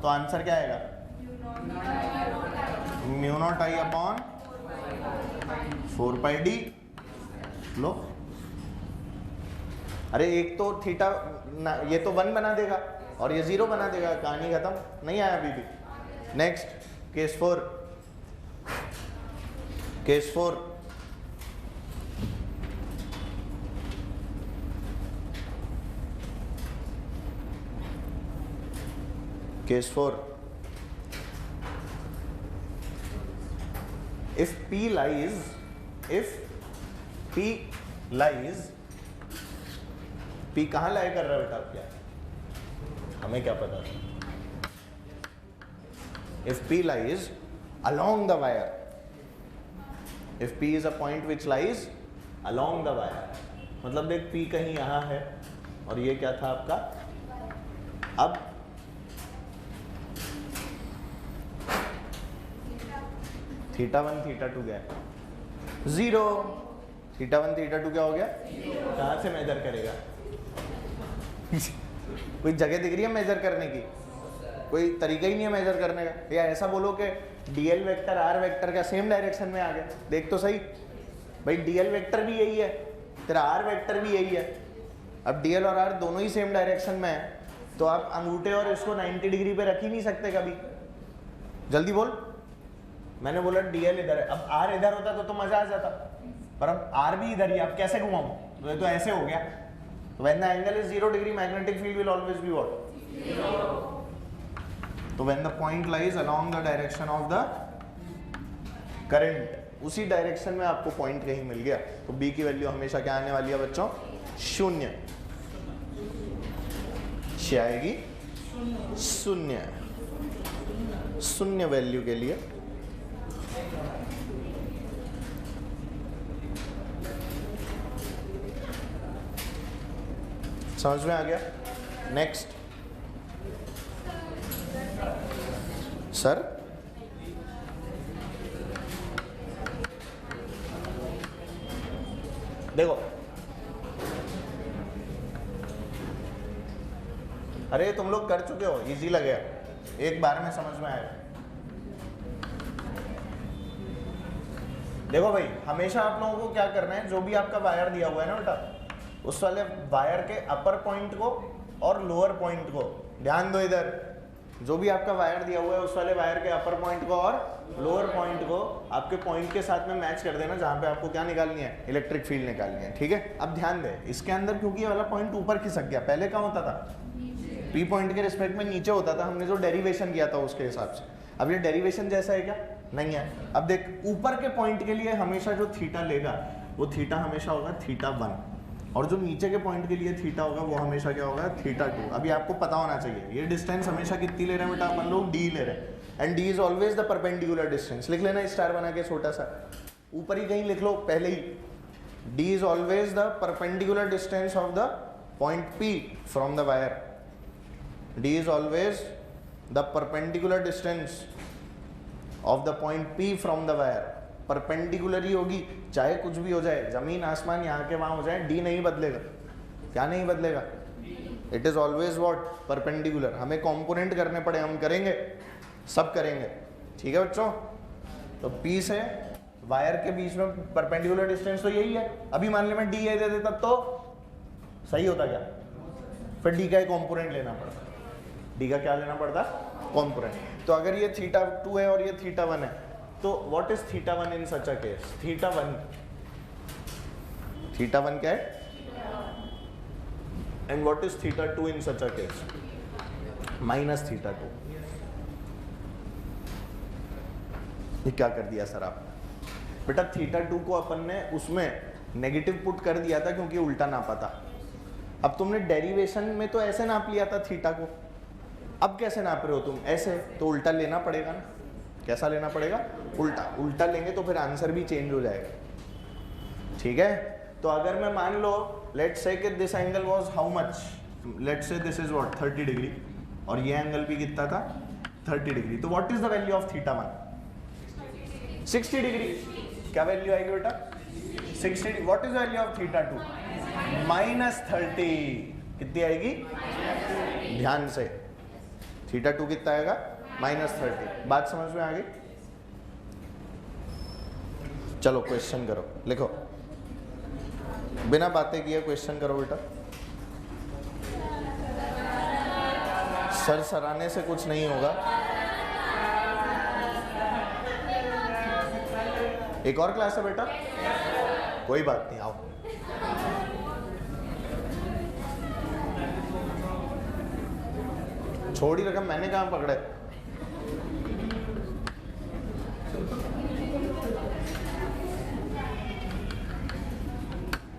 Speaker 1: तो आंसर क्या आएगा? μ0I/4πd। लो, अरे एक तो थीटा ये तो 1 बना देगा और ये 0 बना देगा, कहानी खत्म। नहीं आया अभी भी। Next case 4। Case 4, case 4, if P lies, P कहाँ लाई कर रहा है बेटा? क्या हमें क्या पता? If P lies along the wire, if P is a point which lies along the wire, मतलब देख P कहीं यहाँ है और ये क्या था आपका? अब θ1 θ2 गया 0, θ1 θ2 क्या हो गया? कहाँ से मेजर करेगा? कोई जगह दिख रही है मेजर करने की? कोई तरीका ही नहीं है मेजर करने का। या ऐसा बोलो कि डीएल वेक्टर आर वेक्टर का सेम डायरेक्शन में आ गया। देख तो सही भाई, डीएल वेक्टर भी यही है, तेरा आर वेक्टर भी यही है। अब डीएल और आर दोनों ही सेम डायरेक्शन में है, तो आप अंगूठे और इसको 90 डिग्री पे रख ही नहीं सकते कभी। जल्दी बोल। मैंने बोला डीएल इधर है, अब आर इधर होता तो मजा आ जाता, पर अब आर भी इधर ही, अब कैसे घुमाऊं? तो ये तो ऐसे हो गया। When the angle is 0 degree, magnetic field will always be what? 0. तो when the point lies along the direction of the current, उसी डायरेक्शन में आपको पॉइंट कहीं मिल गया, तो B की वैल्यू हमेशा क्या आने वाली है बच्चों? 0 आएगी, 0 वैल्यू के लिए समझ में आ गया? नेक्स्ट सर, देखो, अरे तुम लोग कर चुके हो, इजी लगेगा, एक बार में समझ में आएगा। देखो भाई, हमेशा आप लोगों को क्या करना है, जो भी आपका वायर दिया हुआ है ना बेटा, उस वाले वायर के अपर पॉइंट को और लोअर पॉइंट को ध्यान दो। इधर जो भी आपका वायर दिया हुआ है, उस वाले वायर के अपर पॉइंट को और लोअर पॉइंट को आपके पॉइंट के साथ में मैच कर देना, जहां पे आपको क्या निकालनी है? इलेक्ट्रिक फील्ड निकालनी है। ठीक है, अब ध्यान दे, इसके अंदर क्योंकि ये वाला पॉइंट ऊपर खिसक गया, पहले क्या होता था? पी पॉइंट के रिस्पेक्ट में नीचे होता था, हमने जो डेरिवेशन किया था उसके हिसाब से। अब ये डेरिवेशन जैसा है क्या? नहीं है। अब देख, ऊपर के पॉइंट के लिए हमेशा जो थीटा लेगा वो थीटा हमेशा होगा θ1, और जो नीचे के पॉइंट के लिए थीटा होगा वो हमेशा क्या होगा? θ2। अभी आपको पता होना चाहिए ये डिस्टेंस हमेशा कितनी ले रहे हैं बेटा? अपन लोग d ले रहे हैं, and d is always the perpendicular distance. लिख लेना स्टार बना के छोटा सा, ऊपर ही कहीं लिख लो पहले ही, d is always the perpendicular distance of the point P from the wire. d is always the perpendicular distance of the point P from the wire. Perpendicular ही होगी, चाहे कुछ भी हो जाए, जमीन आसमान यहाँ के वहाँ हो जाए, डी नहीं बदलेगा। क्या नहीं बदलेगा? It is always what? Perpendicular. हमें कंपोनेंट करने पड़े हम करेंगे, सब करेंगे। ठीक है बच्चों, तो P से वायर के बीच में परपेंडिकुलर डिस्टेंस तो यही है। अभी मान ले मैं डी दे देता तो सही होता क्या? फिर डी का कंपोनेंट लेना पड़ता, डी का क्या लेना पड़ता? कंपोनेंट। तो अगर ये θ2 है और ये θ1 है, तो what is θ1 in such a case? θ1 क्या है? And what is θ2 in such a case? -θ2। ये क्या कर दिया सर आपने? बेटा θ2 को अपन ने उसमें नेगेटिव पुट कर दिया था क्योंकि उल्टा नापा था। अब तुमने डेरिवेशन में तो ऐसे नाप लिया था थीटा को, अब कैसे नाप रहे हो तुम? ऐसे, तो उल्टा लेना पड़ेगा ना। कैसा लेना पड़ेगा? उल्टा। उल्टा लेंगे तो फिर आंसर भी चेंज हो जाएगा। ठीक है, तो अगर मैं मान लो लेट्स से कि this angle was how much, let's say this is what 30 degree, और ये एंगल भी कितना था? 30 डिग्री। तो what is the value of theta 1? 60 degree. क्या वैल्यू आएगी बेटा? 60। What is the value of theta 2? -30। कितनी आएगी? ध्यान से, थीटा 2 कितना आएगा? -30। बात समझ में आ गई? चलो क्वेश्चन करो, लिखो, बिना बातें किए क्वेश्चन करो बेटा। सर सराने से कुछ नहीं होगा। एक और क्लास है बेटा, कोई बात नहीं, आओ। छोड़ी रकम मैंने कहाँ पकड़े?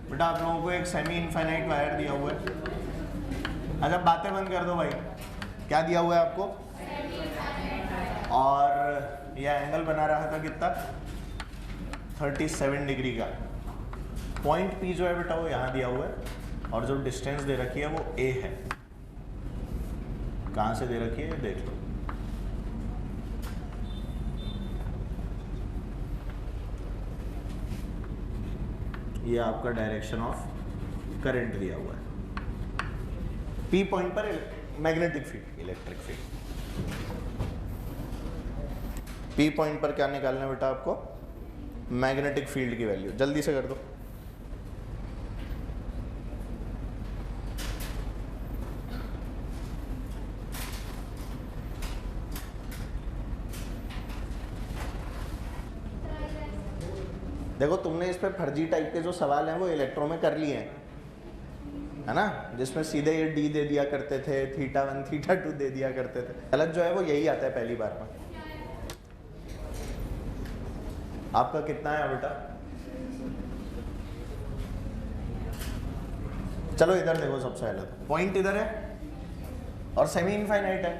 Speaker 1: बेटा आप लोगों को एक सेमी इनफाइनाइट वायर दिया हुआ है। अच्छा बातें बंद कर दो भाई। क्या दिया हुआ है आपको? और यह एंगल बना रहा था कितना? 37 डिग्री का। पॉइंट P जो है बेटा वो यहाँ दिया हुआ है, और जो डिस्टेंस दे रखी है वो A है। कहाँ से दे रखी है देख लो। ये आपका डायरेक्शन ऑफ करंट दिया हुआ है। P पॉइंट पर magnetic field, electric field. P point पर क्या निकालना है बेटा आपको? मैग्नेटिक फील्ड की वैल्यू। जल्दी से कर दो। देखो तुमने इस पे फर्जी टाइप के जो सवाल हैं वो इलेक्ट्रो में कर लिए हैं, है ना, जिसमें सीधे ये D दे दिया करते थे, थीटा 1 थीटा 2 दे दिया करते थे। गलत जो है वो यही आता है पहली बार में। आपका कितना है बेटा? चलो इधर देखो, सबसे पहले तो पॉइंट इधर है और सेमी इनफाइनाइट है,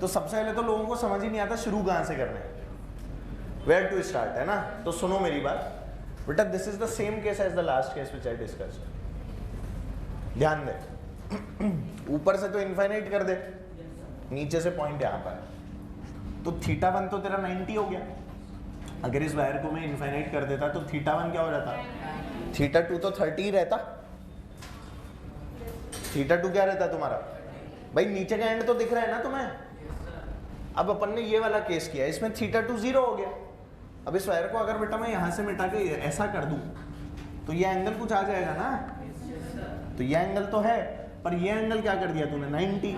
Speaker 1: तो सबसे पहले तो लोगों को समझ ही नहीं आता शुरू कहाँ से करना है, वेयर टू स्टार्ट, है ना। तो सुनो मेरी बात बेटा, this is the same case as the last case which I discussed. ध्यान दे, ऊपर से तो इनफाइनाइट कर दे, नीचे से पॉइंट यहाँ पर है, तो थीटा 1 तो तेरा 90 हो गया। अगर इस वायर को मैं इनफाइनाइट कर देता तो थीटा 1 क्या हो जाता? थीटा 2 तो 30 ही रहता। थीटा 2 क्या रहता तुम्हारा भाई? नीचे का एंड तो दिख रहा है ना तुम्हें। अब अपन ने ये वाला केस किया, इसमें थीटा 2 0 हो गया। अब इस वायर को अगर बेटा मैं यहाँ से मिटा के ऐसा कर दूं तो ये एंगल कुछ आ जाएगा ना। तो ये एंगल तो है, पर ये एंगल क्या कर दिया तूने? 90।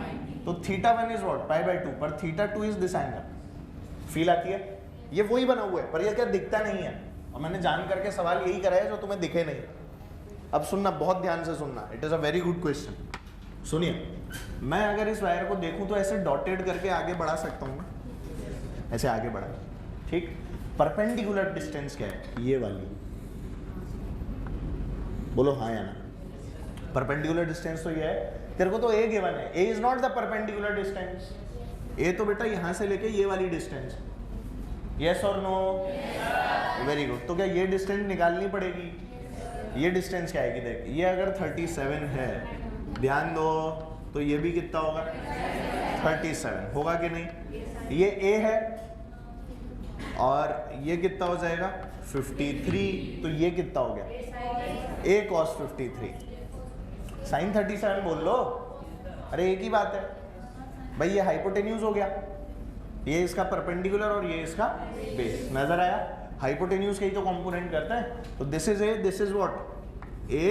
Speaker 1: तो थीटा 1 इज व्हाट? π/2, पर theta 2 is this angle. Feel आती है? ये वही बना हुआ है, पर ये क्या दिखता नहीं है, और मैंने जान करके सवाल यही करा है जो तुम्हें दिखे नहीं। अब सुनना, बहुत ध्यान से सुनना, it is a very good question. सुनिए, मैं अगर इस वायर को देखूं तो ऐसे डॉटेड करके आगे बढ़ा सकता हूँ, ऐसे आगे बढ़ा, ठीक। परपेंडिकुलर डिस्टेंस क्या है? ये वाली, बोलो हाँ या ना। परपेंडिकुलर डिस्टेंस तो ये है, तेरे को तो ए गिवन है, A is not the perpendicular distance. A तो बेटा यहाँ से लेके ये वाली डिस्टेंस, यस और नो? Very good. तो क्या ये डिस्टेंस निकालनी पड़ेगी? ये डिस्टेंस क्या आएगी? देख, ये अगर 37 है, ध्यान दो, तो ये भी कितना होगा? 37 होगा कि नहीं? ये A है और ये कितना हो जाएगा? 53। तो ये कितना हो गया? A cos 53 sin 37 बोल लो। अरे एक ही बात है भाई, ये हाइपोटेन्यूज हो गया, ये इसका परपेंडिकुलर और ये इसका बेस। नजर आया? हाइपोटेन्यूज के ही तो कंपोनेंट करता है। तो this is A, this is what? A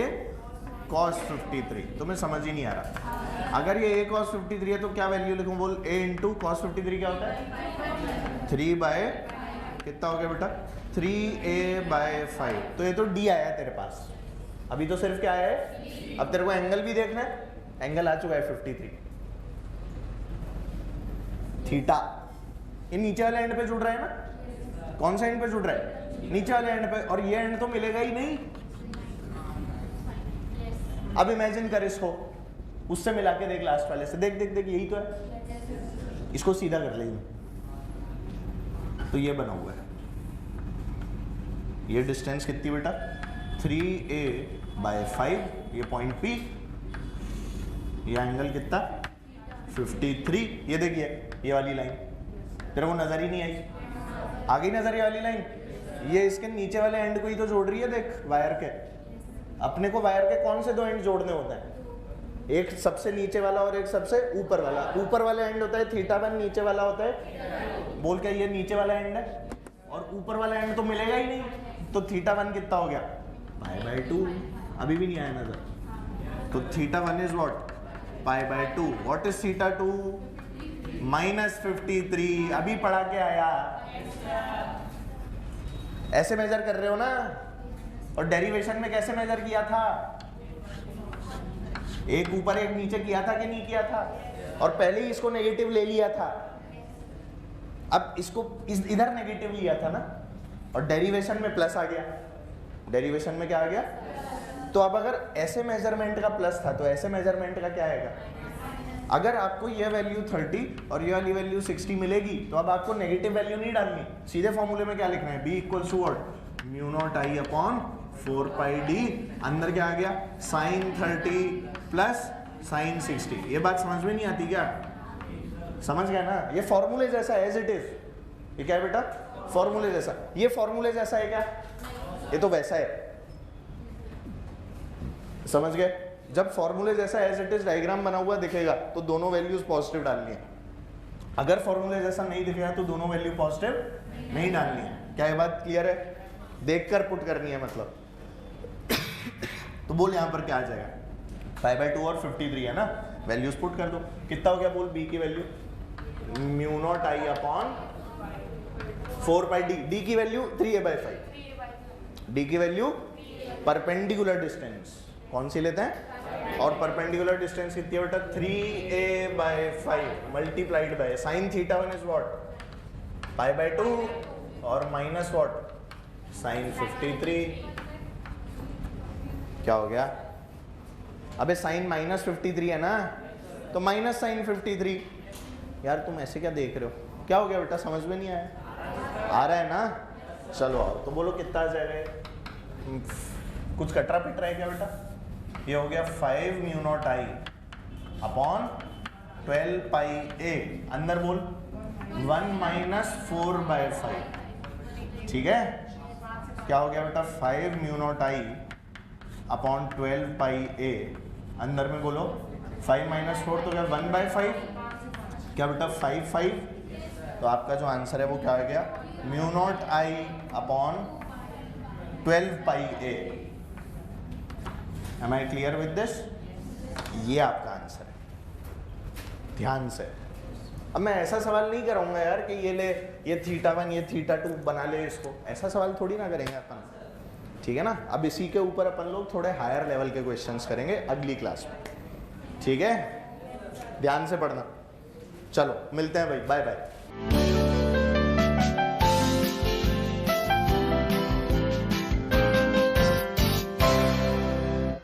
Speaker 1: cos 53। तुम्हें समझ ही नहीं आ रहा। अगर ये A cos 53 है तो क्या वैल्यू लिखूं? बोल, A इंटू cos 53 क्या होता है? 3 कितना हो गया बेटा? 3A/5। तो ये तो D आया तेरे पास। अभी तो सिर्फ क्या है? अब तेरे को एंगल भी देखना है। एंगल आ चुका है 53। थीटा ये नीचे वाले एंड पे जुड़ रहा है ना। कौन सा एंड पे जुड़ रहा है? नीचे वाले एंड पे। और ये एंड तो मिलेगा ही नहीं। अब इमेजिन कर इसको, उससे मिला के देख, लास्ट वाले से देख देख देख, यही तो है। इसको सीधा कर लेंगे तो ये बना हुआ है। ये डिस्टेंस कितनी बेटा? 3A/5। ये पॉइंट P, ये एंगल कितना? 53। ये देखिए ये वाली लाइन, तेरे को नजर ही नहीं आई? आ गई नजर ये वाली लाइन? ये इसके नीचे वाले एंड को ही तो जोड़ रही है, देख वायर के। अपने को वायर के कौन से दो एंड जोड़ने होते हैं? एक सबसे नीचे वाला और एक सबसे ऊपर वाला। ऊपर वाला एंड होता है θ1, नीचे वाला होता है, बोल के ये नीचे वाला एंड है, और ऊपर वाला एंड तो मिलेगा ही नहीं, तो θ1 कितना हो गया? π/2। अभी भी नहीं आया नजर, तो θ1 इज व्हाट? π/2। What is θ2? -53। अभी पढ़ा के आया। ऐसे मेजर कर रहे हो ना? और डेरिवेशन में कैसे मेजर किया था? एक ऊपर एक नीचे किया था कि नहीं किया था? और पहले ही इसको नेगेटिव ले लिया था, अब इसको इधर नेगेटिव लिया था ना, और डेरिवेशन में प्लस आ गया। डेरिवेशन में क्या आ गया? तो अब अगर ऐसे मेजरमेंट का प्लस था तो ऐसे मेजरमेंट का क्या आएगा? अगर आपको ये वैल्यू 30 और ये वाली वैल्यू 60 मिलेगी तो अब आपको नेगेटिव वैल्यू नहीं डालनी, सीधे फॉर्मूले में क्या लिखना है? B = what? μ0I/4πd। अंदर क्या आ गया? sin 30 plus sin 60। ये बात समझ में नहीं आती क्या? समझ गया ना? ये फॉर्मूले जैसा एज इट इज। ये क्या है बेटा? फॉर्मूले जैसा। ये फॉर्मूले जैसा है क्या? ये तो वैसा है। समझ गए? जब फॉर्मूले जैसा एज इट इज डायग्राम बना हुआ दिखेगा तो दोनों वैल्यूज पॉजिटिव डालनी है। अगर फॉर्मूले जैसा नहीं दिखेगा तो दोनों वैल्यू पॉजिटिव नहीं डालनी है। क्या ये बात क्लियर है? देखकर पुट करनी है मतलब। तो बोल यहाँ पर क्या आ जाएगा? π/2 और 53 है ना, वैल्यूज पुट कर दो। कितना हो गया बोल? B की वैल्यू μ0I/4πd। D की वैल्यू 3a/5। D की वैल्यू परपेंडिकुलर डिस्टेंस कौन सी लेते हैं? और परपेंडिकुलर डिस्टेंस कितनी है बेटा? 3a/5 multiplied by sin θ1 is what? π/2 और माइनस व्हाट? sin 53। क्या हो गया? अबे साइन -53 है ना, तो माइनस sin 53। यार तुम ऐसे क्या देख रहे हो? क्या हो गया बेटा? समझ में नहीं आया? आ रहा है ना? चलो आओ, तो बोलो कितना आ जाएगा? कुछ कटरा पिट रहा है क्या बेटा? ये हो गया 5 μ0I/12πa। अंदर बोल 1 - 4/5। ठीक है? क्या हो गया बेटा? 5 μ0I/12πa। अंदर में बोलो 5 - 4 तो क्या 1/5? क्या बेटा? 5। तो आपका जो आंसर है वो क्या आ गया? μ0I/12πa। Am I clear with this? ये आपका आंसर है, ध्यान से। अब मैं ऐसा सवाल नहीं कराऊंगा यार कि ये ले, ये θ1 ये θ2 बना ले इसको, ऐसा सवाल थोड़ी ना करेंगे अपन। ठीक है ना? अब इसी के ऊपर अपन लोग थोड़े हायर लेवल के क्वेश्चंस करेंगे अगली क्लास में। ठीक है? ध्यान से पढ़ना। चलो मिलते हैं भाई, बाय बाय।